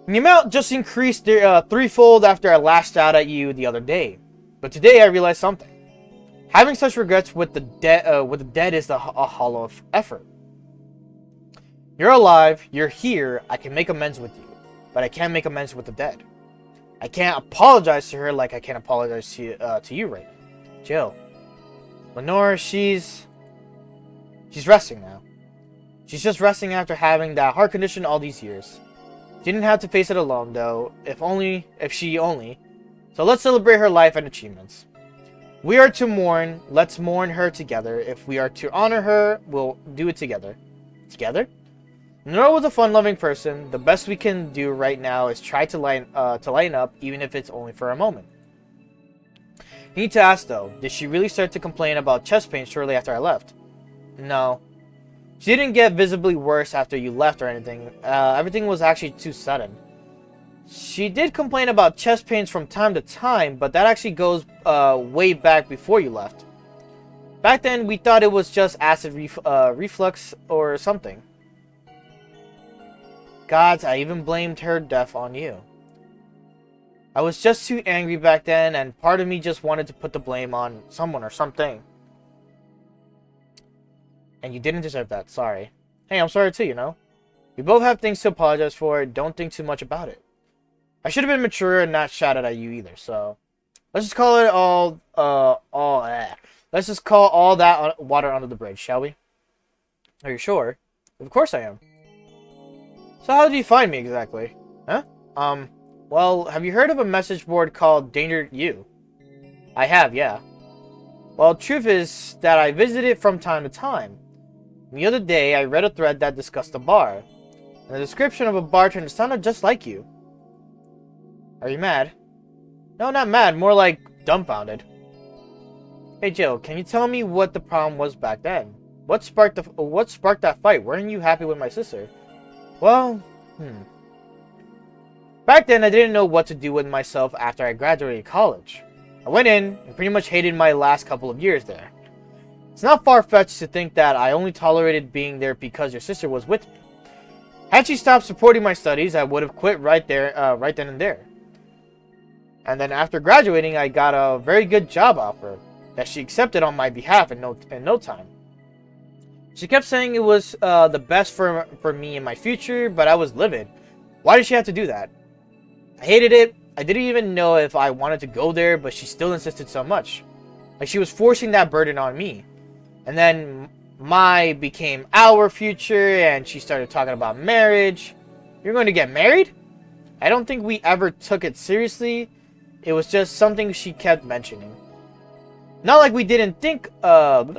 And the amount just increased threefold after I lashed out at you the other day. But today I realized something. Having such regrets with the dead is a hollow effort. You're alive, you're here, I can make amends with you, but I can't make amends with the dead. I can't apologize to her like I can't apologize to you right now. Jill. Lenore, she's resting now. She's just resting after having that heart condition all these years. She didn't have to face it alone though, if she only. So let's celebrate her life and achievements. We are to mourn, let's mourn her together. If we are to honor her, we'll do it together. Together? Nora was a fun-loving person. The best we can do right now is try to lighten up, even if it's only for a moment. You need to ask though, did she really start to complain about chest pain shortly after I left? No. She didn't get visibly worse after you left or anything. Everything was actually too sudden. She did complain about chest pains from time to time, but that actually goes way back before you left. Back then, we thought it was just acid reflux or something. Gods, I even blamed her death on you. I was just too angry back then, and part of me just wanted to put the blame on someone or something. And you didn't deserve that, sorry. Hey, I'm sorry too, you know? We both have things to apologize for, don't think too much about it. I should have been mature and not shouted at you either, so... Let's just call it Let's just call all that water under the bridge, shall we? Are you sure? Of course I am. So how did you find me exactly? Huh? Well, have you heard of a message board called Danger You? I have, yeah. Well, truth is that I visit it from time to time. The other day, I read a thread that discussed a bar. And the description of a bartender sounded just like you. Are you mad? No, not mad, more like dumbfounded. Hey Jill, can you tell me what the problem was back then? What sparked that fight? Weren't you happy with my sister? Well, Back then, I didn't know what to do with myself after I graduated college. I went in and pretty much hated my last couple of years there. It's not far-fetched to think that I only tolerated being there because your sister was with me. Had she stopped supporting my studies, I would have quit right then and there. And then after graduating, I got a very good job offer that she accepted on my behalf in no time. She kept saying it was the best for me in my future, but I was livid. Why did she have to do that? I hated it. I didn't even know if I wanted to go there, but she still insisted so much. Like she was forcing that burden on me. And then my became our future, and she started talking about marriage. You're going to get married? I don't think we ever took it seriously. It was just something she kept mentioning. Not like we didn't think about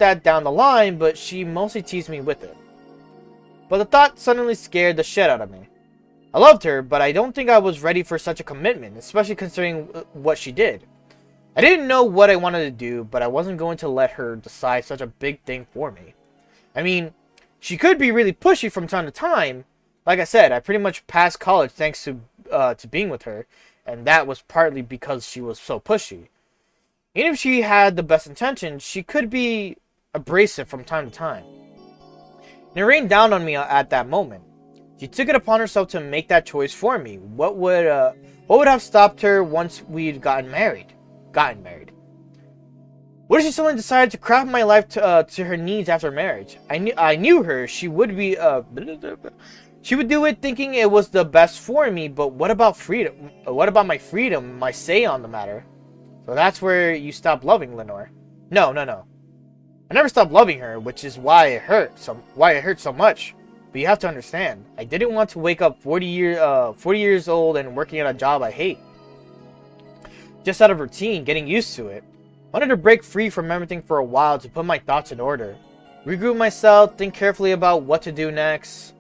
that down the line, but she mostly teased me with it. But the thought suddenly scared the shit out of me. I loved her, but I don't think I was ready for such a commitment, especially considering what she did. I didn't know what I wanted to do, but I wasn't going to let her decide such a big thing for me. I mean, she could be really pushy from time to time. Like I said, I pretty much passed college thanks to being with her, and that was partly because she was so pushy. Even if she had the best intentions, she could be abrasive from time to time. And it rained down on me at that moment. She took it upon herself to make that choice for me. What would have stopped her once we'd gotten married? What if she suddenly decided to craft my life to her needs after marriage? I knew her. She would be she would do it thinking it was the best for me. But what about freedom? What about my freedom, my say on the matter? So that's where you stop loving Lenore. No. I never stopped loving her, which is why it hurt so much. But you have to understand, I didn't want to wake up 40 years old and working at a job I hate. Just out of routine, getting used to it. I wanted to break free from everything for a while to put my thoughts in order. Regroup myself, think carefully about what to do next.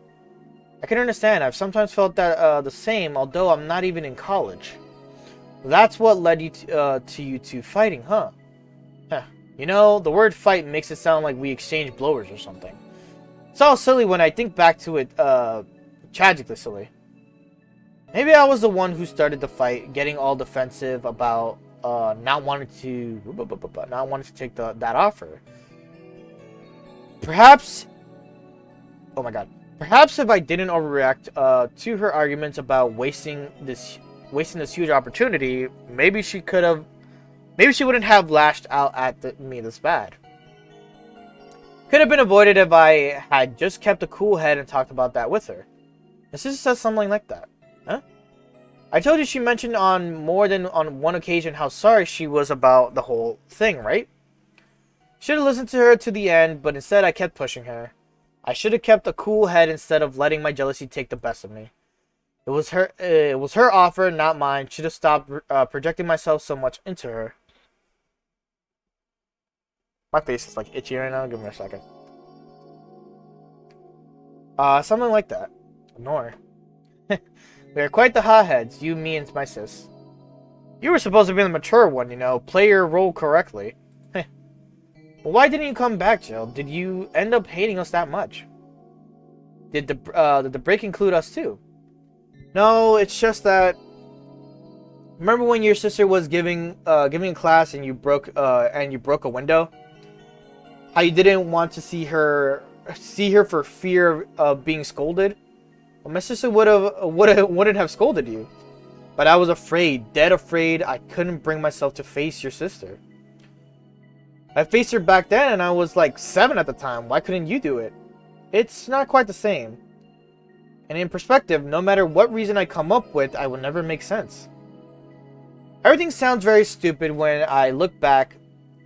I can understand, I've sometimes felt that the same, although I'm not even in college. That's what led you to you two fighting, huh? You know, the word fight makes it sound like we exchanged blowers or something. It's all silly when I think back to it, tragically silly. Maybe I was the one who started the fight, getting all defensive about not wanting to take that offer. Perhaps, oh my god. Perhaps if I didn't overreact to her arguments about wasting this huge opportunity, maybe she wouldn't have lashed out at me this bad. Could have been avoided if I had just kept a cool head and talked about that with her. My sister says something like that. Huh? I told you she mentioned on more than on one occasion how sorry she was about the whole thing, right? Should have listened to her to the end, but instead I kept pushing her. I should have kept a cool head instead of letting my jealousy take the best of me. It was her offer, not mine. Should have stopped projecting myself so much into her. My face is like itchy right now. Give me a second. Something like that. Ignore. We are quite the hotheads, you, me, and my sis. You were supposed to be the mature one, you know. Play your role correctly. But why didn't you come back, Jill? Did you end up hating us that much? Did the break include us too? No, it's just that. Remember when your sister was giving a class and you broke a window? How you didn't want to see her for fear of being scolded? Well, my sister wouldn't have scolded you, but I was afraid, dead afraid. I couldn't bring myself to face your sister. I faced her back then, and I was like 7 at the time. Why couldn't you do it? It's not quite the same. And in perspective, no matter what reason I come up with, I will never make sense. Everything sounds very stupid when I look back.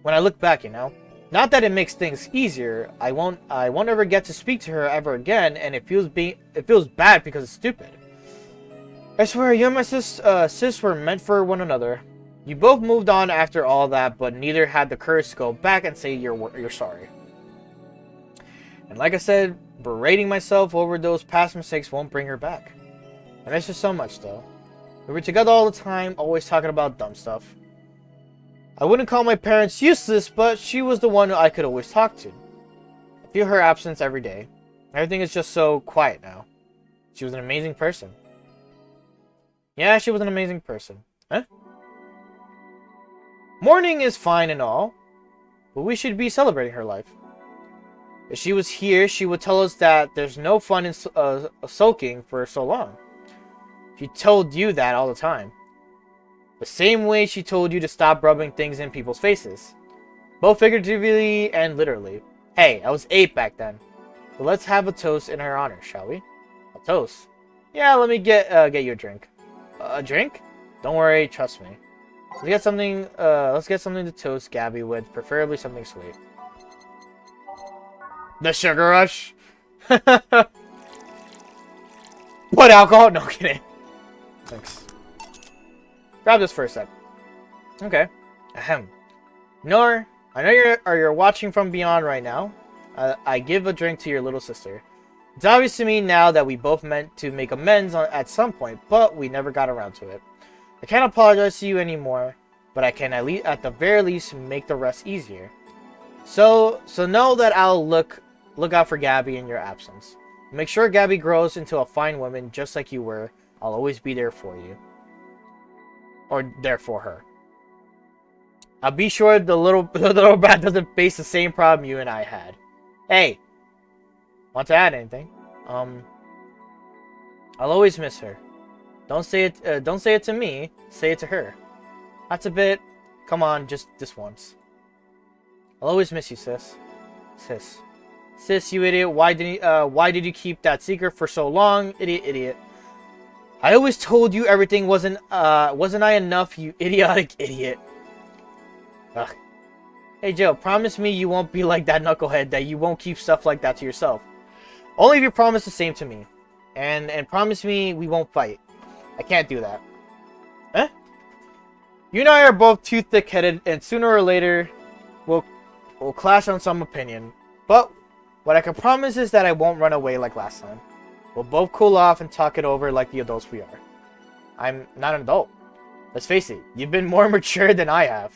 You know. Not that it makes things easier. I won't ever get to speak to her ever again, and it feels bad because it's stupid. I swear, you and my sis were meant for one another. You both moved on after all that, but neither had the courage to go back and say you're sorry. And like I said, berating myself over those past mistakes won't bring her back. I miss her so much, though. We were together all the time, always talking about dumb stuff. I wouldn't call my parents useless, but she was the one I could always talk to. I feel her absence every day. Everything is just so quiet now. She was an amazing person. Yeah, she was an amazing person. Huh? Mourning is fine and all, but we should be celebrating her life. If she was here, she would tell us that there's no fun in sulking for so long. She told you that all the time. The same way she told you to stop rubbing things in people's faces. Both figuratively and literally. Hey, I was 8 back then. But let's have a toast in her honor, shall we? A toast? Yeah, let me get you a drink. A drink? Don't worry, trust me. Let's get something to toast Gabby with, preferably something sweet. The sugar rush? Put alcohol? No, kidding. Thanks. Grab this for a sec. Okay. Ahem. Nor, I know you're watching from beyond right now. I give a drink to your little sister. It's obvious to me now that we both meant to make amends at some point, but we never got around to it. I can't apologize to you anymore, but I can at the very least make the rest easier. So know that I'll look out for Gabby in your absence. Make sure Gabby grows into a fine woman just like you were. I'll always be there for you. Or there for her. I'll be sure the little brat doesn't face the same problem you and I had. Hey, Want to add anything? I'll always miss her. Don't say it. Don't say it to me. Say it to her. That's a bit. Come on, just this once. I'll always miss you, sis. Sis, you idiot. Why did you keep that secret for so long? Idiot. I always told you everything wasn't I enough, you idiotic idiot. Ugh. Hey, Joe, promise me you won't be like that knucklehead, that you won't keep stuff like that to yourself. Only if you promise the same to me. And promise me we won't fight. I can't do that. Eh? You and I are both too thick-headed, and sooner or later, we'll clash on some opinion. But what I can promise is that I won't run away like last time. We'll both cool off and talk it over like the adults we are. I'm not an adult. Let's face it, you've been more mature than I have.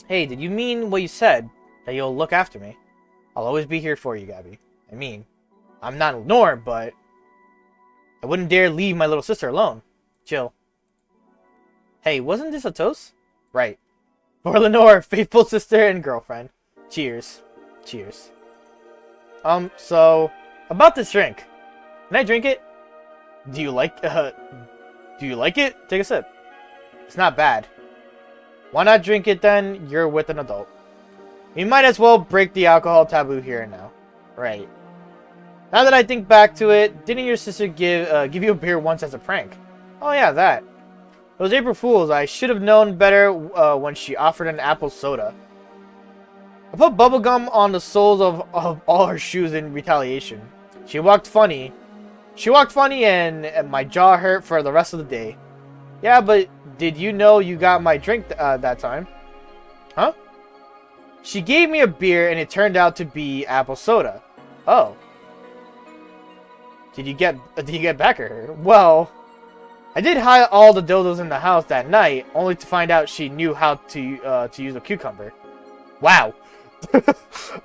Hey, did you mean what you said? That you'll look after me? I'll always be here for you, Gabby. I mean, I'm not Lenore, but I wouldn't dare leave my little sister alone. Chill. Hey, wasn't this a toast? Right. For Lenore, faithful sister and girlfriend. Cheers. Cheers. So, about this drink. Can I drink it? Do you like it? Take a sip. It's not bad. Why not drink it then? You're with an adult. We might as well break the alcohol taboo here and now. Right. Now that I think back to it, didn't your sister give you a beer once as a prank? Oh yeah, that. Those April Fools, I should have known better when she offered an apple soda. I put bubblegum on the soles of all her shoes in retaliation. She walked funny and my jaw hurt for the rest of the day. Yeah, but did you know you got my drink that time? Huh? She gave me a beer and it turned out to be apple soda. Oh. Did you get back at her? Well, I did hide all the dildos in the house that night, only to find out she knew how to use a cucumber. Wow.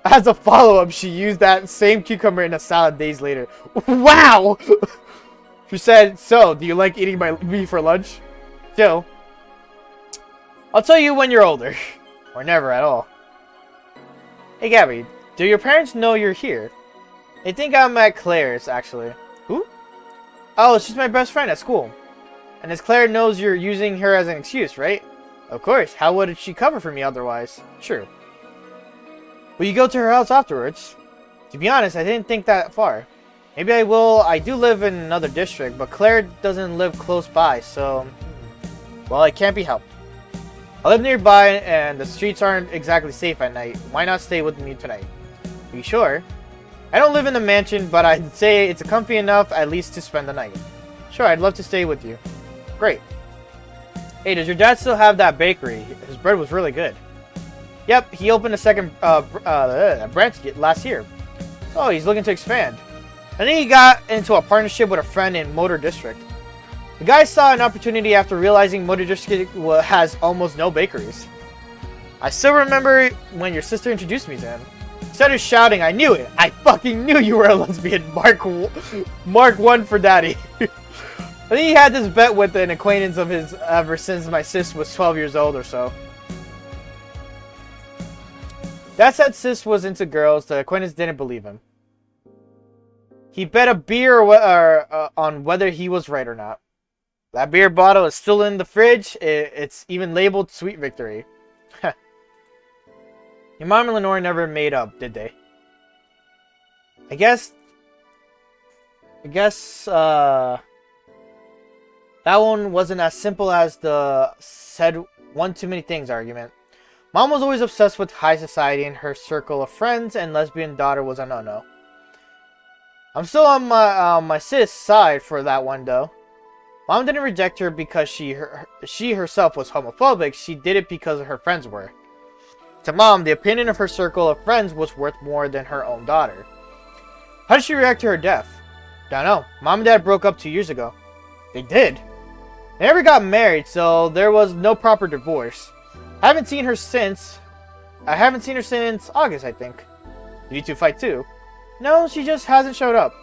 As a follow-up, she used that same cucumber in a salad days later. Wow! She said, so, do you like eating me for lunch? Joe, I'll tell you when you're older. Or never at all. Hey, Gabby, do your parents know you're here? They think I'm at Claire's, actually. Who? Oh, she's my best friend at school. And as Claire knows you're using her as an excuse, right? Of course, how would she cover for me otherwise? True. Will you go to her house afterwards? To be honest, I didn't think that far. Maybe I will. I do live in another district, but Claire doesn't live close by, so... Well, it can't be helped. I live nearby, and the streets aren't exactly safe at night. Why not stay with me tonight? Are you sure? I don't live in the mansion, but I'd say it's comfy enough at least to spend the night. Sure, I'd love to stay with you. Great. Hey, does your dad still have that bakery? His bread was really good. Yep, he opened a second branch last year. Oh, he's looking to expand. And then he got into a partnership with a friend in Motor District. The guy saw an opportunity after realizing Motor District has almost no bakeries. I still remember when your sister introduced me to him. Instead of shouting, I knew it! I fucking knew you were a lesbian! Mark 1 for daddy. I think he had this bet with an acquaintance of his ever since my sis was 12 years old or so. Dad said sis was into girls. The acquaintance didn't believe him. He bet a beer on whether he was right or not. That beer bottle is still in the fridge. It's even labeled Sweet Victory. Your mom and Lenore never made up, did they? I guess that one wasn't as simple as the said one too many things argument. Mom was always obsessed with high society and her circle of friends, and lesbian daughter was a no-no. I'm still on my sis' side for that one, though. Mom didn't reject her because she herself was homophobic. She did it because her friends were. To Mom, the opinion of her circle of friends was worth more than her own daughter. How did she react to her death? Don't know. Mom and Dad broke up 2 years ago. They did? They never got married, so there was no proper divorce. I haven't seen her since August, I think. Did you two fight too? No, she just hasn't showed up.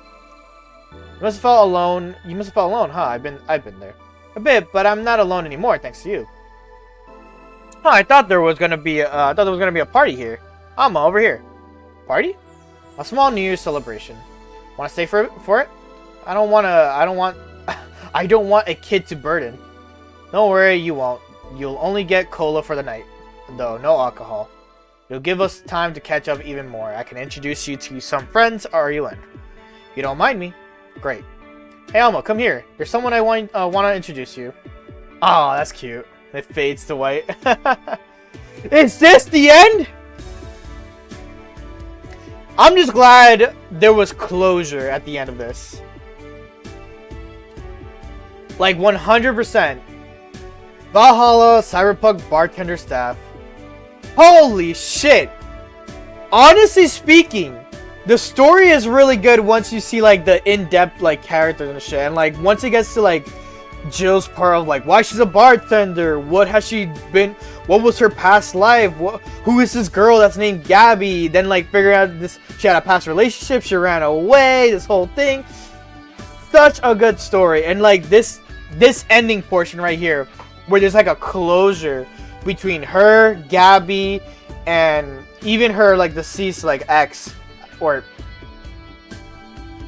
You must have felt alone. You must have felt alone, huh? I've been there. A bit, but I'm not alone anymore, thanks to you. Huh, I thought there was gonna be a party here. I'm over here. Party? A small New Year's celebration. Want to stay for it? I don't want I don't want a kid to burden. Don't worry, you won't. You'll only get cola for the night, though no alcohol. You'll give us time to catch up even more. I can introduce you to some friends. Are you in? You don't mind me? Great. Hey Elmo, come here. There's someone I want to introduce you. Oh, that's cute. It fades to white. Is this the end? I'm just glad there was closure at the end of this. Like 100%. Valhalla, Cyberpunk Bartender staff. Holy shit! Honestly speaking, the story is really good once you see like the in-depth like characters and shit, and like once it gets to like Jill's part of like why she's a bartender, what has she been, what was her past life, who is this girl that's named Gabby, then like figure out this she had a past relationship, she ran away, this whole thing. Such a good story, and like this ending portion right here where there's like a closure between her, Gabby, and even her like deceased like ex, or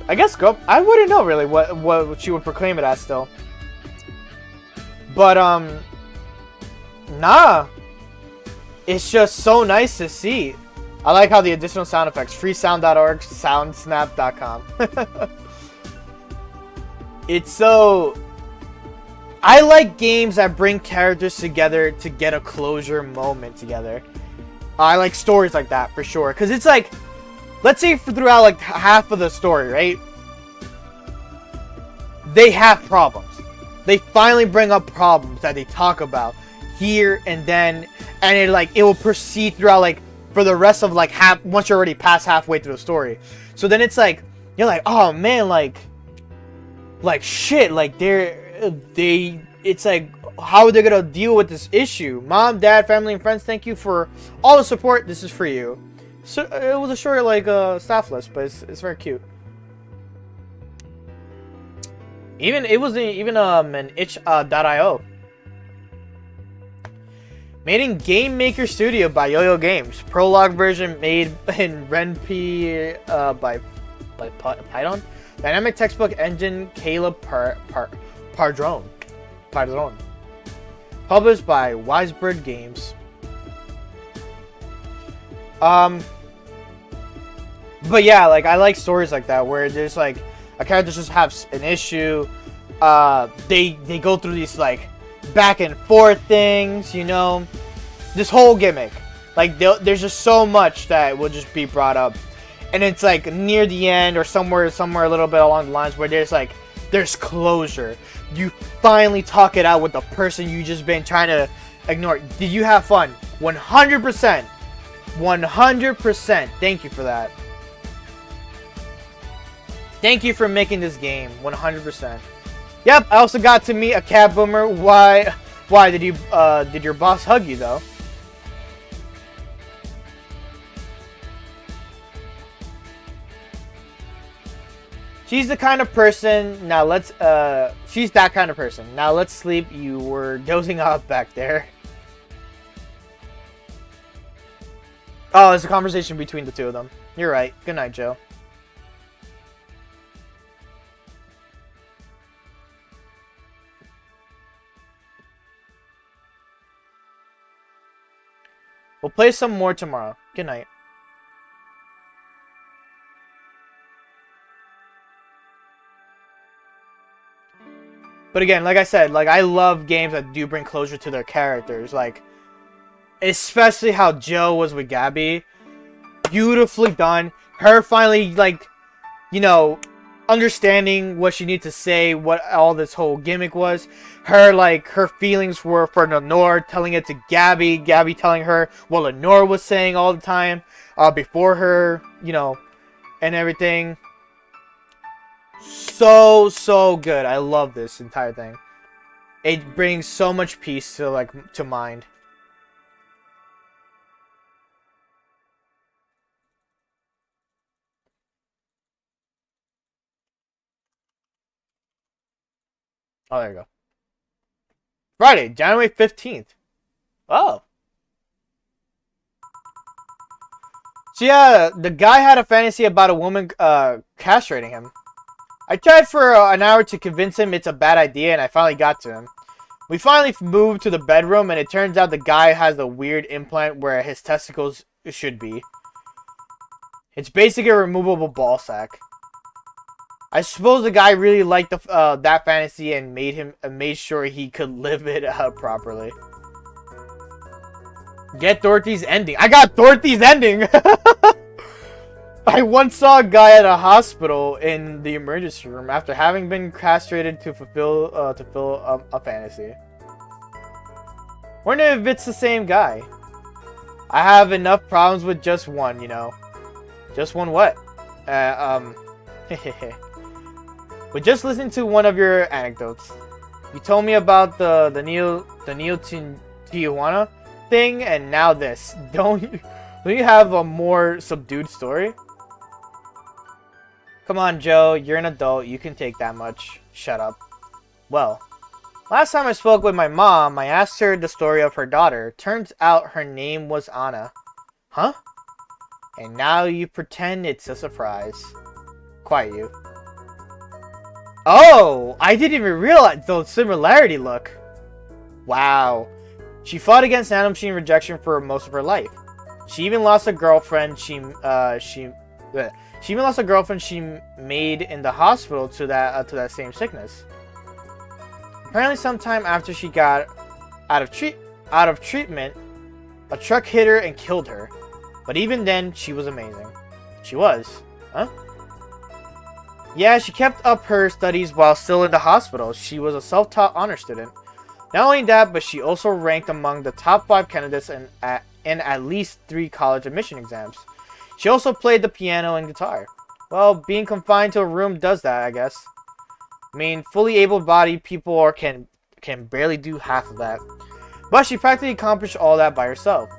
I guess girl. I wouldn't know really what she would proclaim it as still. But nah, it's just so nice to see. I like how the additional sound effects, freesound.org, soundsnap.com. It's so. I like games that bring characters together to get a closure moment together. I like stories like that for sure. Because it's like, let's say throughout like half of the story, right? They have problems. They finally bring up problems that they talk about here and then. And it will proceed throughout like for the rest of like once you're already past halfway through the story. So then it's like, you're like, oh man, like shit, like it's like, how are they gonna deal with this issue? Mom, dad, family, and friends, thank you for all the support. This is for you. So it was a short like staff list, but it's very cute. Even it was even an itch.io. Made in Game Maker Studio by Yo-Yo Games. Prologue version made in Ren'Py by Python. Dynamic textbook engine Caleb Pardron. Published by Wisebird Games. But yeah, like I like stories like that where there's like a character just has an issue. They go through these like back and forth things, you know. This whole gimmick. Like there's just so much that will just be brought up. And it's like near the end or somewhere a little bit along the lines where there's closure. You finally talk it out with the person you just been trying to ignore. Did you have fun? 100%. 100%. Thank you for that. Thank you for making this game. 100%. Yep, I also got to meet a cat boomer. Why did your boss hug you though? She's the kind of person. Now let's. She's that kind of person. Now let's sleep. You were dozing off back there. Oh, it's a conversation between the two of them. You're right. Good night, Joe. We'll play some more tomorrow. Good night. But again, like I said, like I love games that do bring closure to their characters. Like, especially how Jill was with Gabby. Beautifully done. Her finally, like, you know, understanding what she needed to say, what all this whole gimmick was. Her, like, her feelings were for Lenore, telling it to Gabby. Gabby telling her what Lenore was saying all the time before her, you know, and everything. So good. I love this entire thing. It brings so much peace to mind. Oh, there you go. Friday, January 15th. Oh. So yeah, the guy had a fantasy about a woman castrating him. I tried for an hour to convince him it's a bad idea, and I finally got to him. We finally moved to the bedroom, and it turns out the guy has a weird implant where his testicles should be. It's basically a removable ball sack. I suppose the guy really liked that fantasy and made sure he could live it properly. Get Dorothy's ending. I got Dorothy's ending! I once saw a guy at a hospital in the emergency room after having been castrated to fulfill a fantasy. Wonder if it's the same guy. I have enough problems with just one, you know. Just one what? But just listen to one of your anecdotes. You told me about the Neo Tijuana thing, and now this. Don't you have a more subdued story? Come on, Joe. You're an adult. You can take that much. Shut up. Well, last time I spoke with my mom, I asked her the story of her daughter. Turns out her name was Anna. Huh? And now you pretend it's a surprise. Quiet you. Oh! I didn't even realize the similarity look. Wow. She fought against nanomachine rejection for most of her life. She even lost a girlfriend she made in the hospital to that same sickness. Apparently, sometime after she got out of treatment, a truck hit her and killed her. But even then, she was amazing. She was, huh? Yeah, she kept up her studies while still in the hospital. She was a self-taught honor student. Not only that, but she also ranked among the top 5 candidates in at least 3 college admission exams. She also played the piano and guitar. Well, being confined to a room does that, I guess. I mean, fully able-bodied people can barely do half of that. But she practically accomplished all that by herself.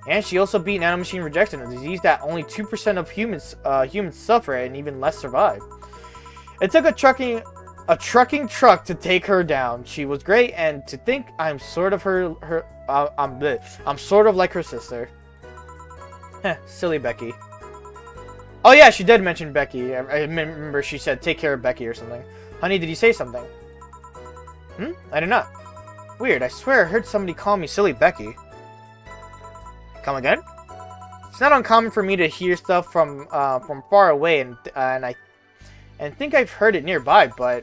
And she also beat nanomachine rejection, a disease that only 2% of humans suffer and even less survive. It took a trucking truck to take her down. She was great, and to think I'm sort of I'm sort of like her sister. Heh, silly Becky. Oh yeah, she did mention Becky. I remember she said take care of Becky or something. Honey, did you say something? I did not. Weird, I swear I heard somebody call me silly Becky. Come again? It's not uncommon for me to hear stuff from far away, and I think I've heard it nearby, but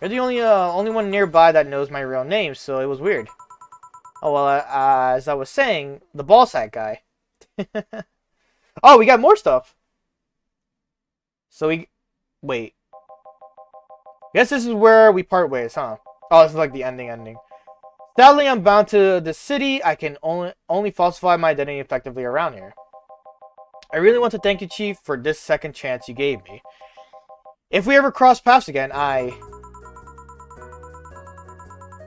you're the only one nearby that knows my real name, so it was weird. Oh well, as I was saying, the ballsack guy. Oh, we got more stuff. So wait. Guess this is where we part ways, huh? Oh, this is like the ending. Sadly, I'm bound to the city. I can only falsify my identity effectively around here. I really want to thank you, Chief, for this second chance you gave me. If we ever cross paths again,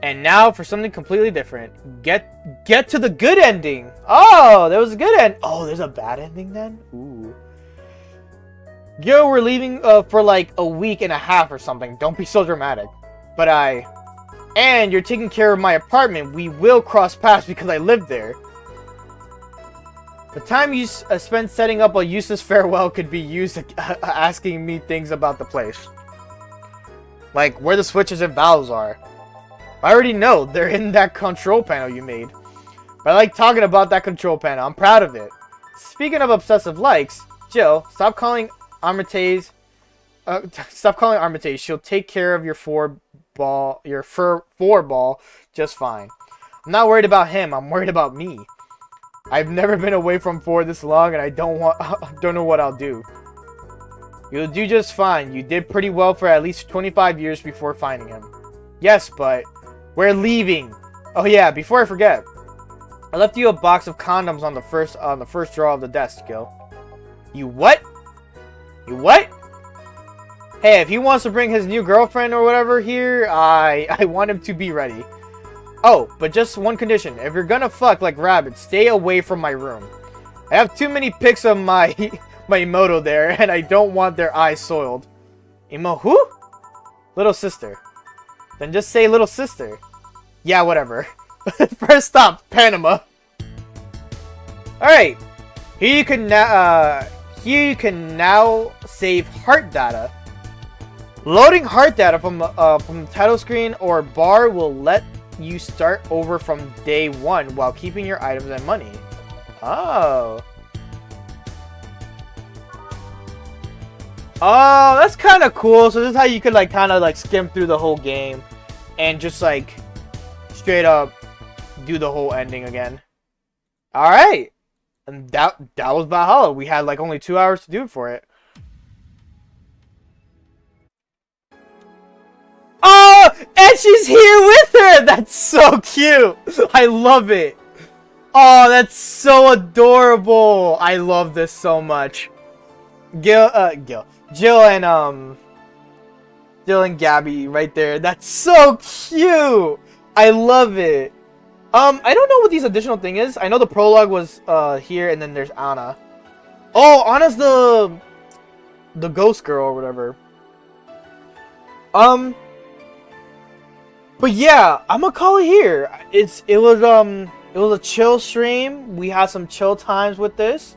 And now for something completely different. Get to the good ending. Oh, there was a good end. Oh, there's a bad ending then? Ooh. Yo, we're leaving for like a week and a half or something. Don't be so dramatic. But And you're taking care of my apartment. We will cross paths because I live there. The time you spent setting up a useless farewell could be used asking me things about the place. Like where the switches and valves are. I already know. They're in that control panel you made. But I like talking about that control panel. I'm proud of it. Speaking of obsessive likes, Jill, stop calling Armitage. Stop calling Armitage. She'll take care of your four ball just fine. I'm not worried about him. I'm worried about me. I've never been away from 4 this long, and I don't know what I'll do. You'll do just fine. You did pretty well for at least 25 years before finding him. Yes, but we're leaving. Oh yeah, before I forget, I left you a box of condoms on the first drawer of the desk, Gil. You what? You what? Hey, if he wants to bring his new girlfriend or whatever here, I want him to be ready. Oh, but just one condition. If you're gonna fuck like rabbits, stay away from my room. I have too many pics of my Emoto there, and I don't want their eyes soiled. Emo who? Little sister. Then just say little sister. Yeah, whatever. First stop, Panama. Alright. Here you can now save heart data. Loading heart data from the title screen or bar will let you start over from day 1 while keeping your items and money. Oh. Oh, that's kind of cool. So this is how you could like kind of like skim through the whole game and just like straight up do the whole ending again. All right. And that was Valhalla. We had like only 2 hours to do it for it. Oh, and she's here with her. That's so cute. I love it. Oh, that's so adorable. I love this so much. Jill and Gabby right there. That's so cute. I love it. I don't know what these additional thing is. I know the prologue was here, and then there's Anna. Oh, Anna's the ghost girl or whatever. But yeah, I'm gonna call it here. It was a chill stream. We had some chill times with this.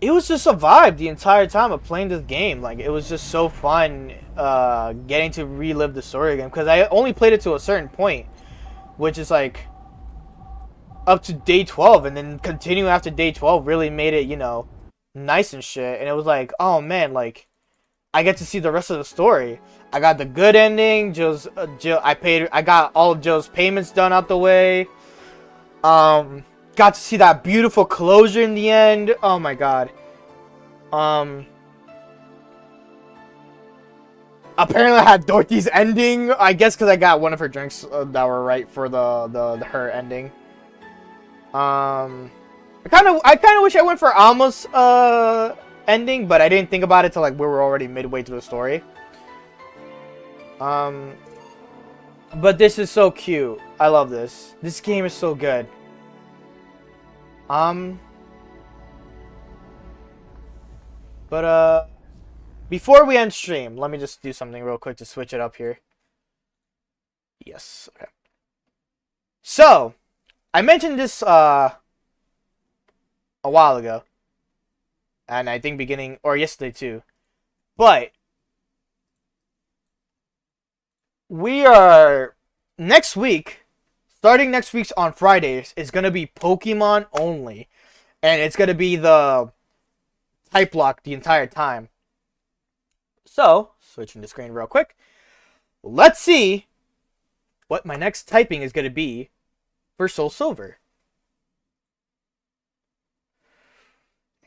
It was just a vibe the entire time of playing this game. Like, it was just so fun getting to relive the story again. Because I only played it to a certain point, which is like up to day 12. And then continuing after day 12 really made it, you know, nice and shit. And it was like, oh man, like, I get to see the rest of the story. I got the good ending. Jill, I got all of Jill's payments done out the way. Got to see that beautiful closure in the end. Oh my god. Apparently I had Dorothy's ending. I guess because I got one of her drinks that were right for her ending. I kind of wish I went for Alma's ending, but I didn't think about it till like we were already midway through the story. But this is so cute. I love this. This game is so good. But before we end stream, let me just do something real quick to switch it up here. Yes. Okay. So, I mentioned this a while ago. And I think beginning, or yesterday too. But we are, next week, starting next week's on Fridays, is going to be Pokemon only. And it's going to be the type lock the entire time. So, switching the screen real quick. Let's see what my next typing is going to be for Soul Silver.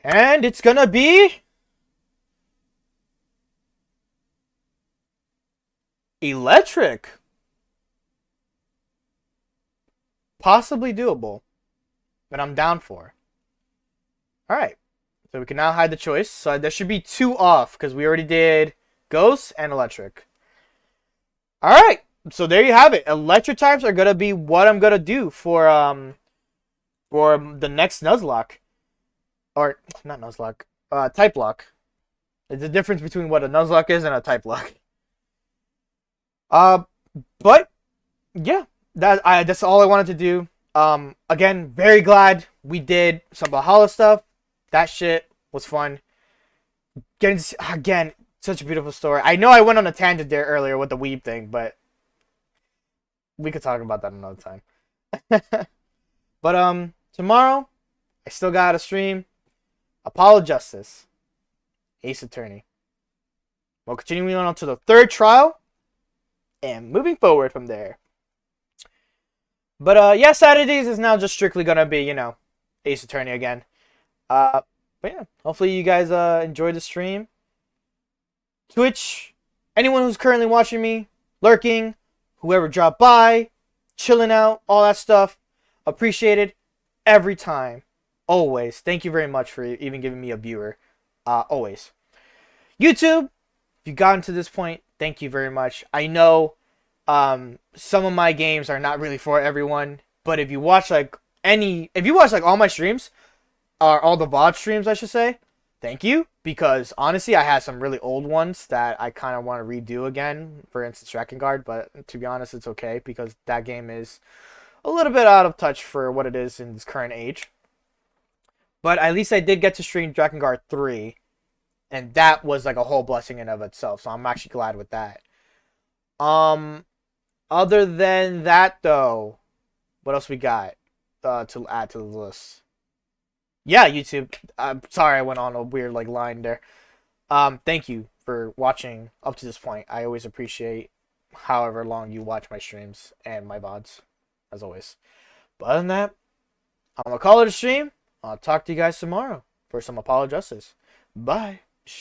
And it's gonna be electric. Possibly doable, but I'm down for. Alright, so we can now hide the choice. So there should be 2 off, because we already did ghost and electric. Alright, so there you have it. Electric types are gonna be what I'm gonna do for the next Nuzlocke. Or, not Nuzlocke, type lock. There's a difference between what a Nuzlocke is and a type lock. But, yeah, that's all I wanted to do. Again, very glad we did some Valhalla stuff. That shit was fun. Again, such a beautiful story. I know I went on a tangent there earlier with the weeb thing, but we could talk about that another time. But, tomorrow, I still got a stream. Apollo Justice, Ace Attorney. We're continuing on to the 3rd trial, and moving forward from there. But yeah, Saturdays is now just strictly gonna be, you know, Ace Attorney again. But yeah, hopefully you guys enjoyed the stream. Twitch, anyone who's currently watching me, lurking, whoever dropped by, chilling out, all that stuff, appreciated every time. Always. Thank you very much for even giving me a viewer. Always. YouTube, if you've gotten to this point, thank you very much. I know some of my games are not really for everyone, but if you watch like all my streams, or all the VOD streams, I should say, thank you. Because honestly, I had some really old ones that I kind of want to redo again. For instance, Drakengard, but to be honest, it's okay because that game is a little bit out of touch for what it is in this current age. But at least I did get to stream Drakengard 3, and that was like a whole blessing in of itself. So I'm actually glad with that. Um, Other than that though, what else we got to add to the list? Yeah, YouTube. I'm sorry I went on a weird like line there. Thank you for watching up to this point. I always appreciate however long you watch my streams and my VODs, as always. But other than that, I'm gonna call it a stream. I'll talk to you guys tomorrow for some Apollo Justice. Bye.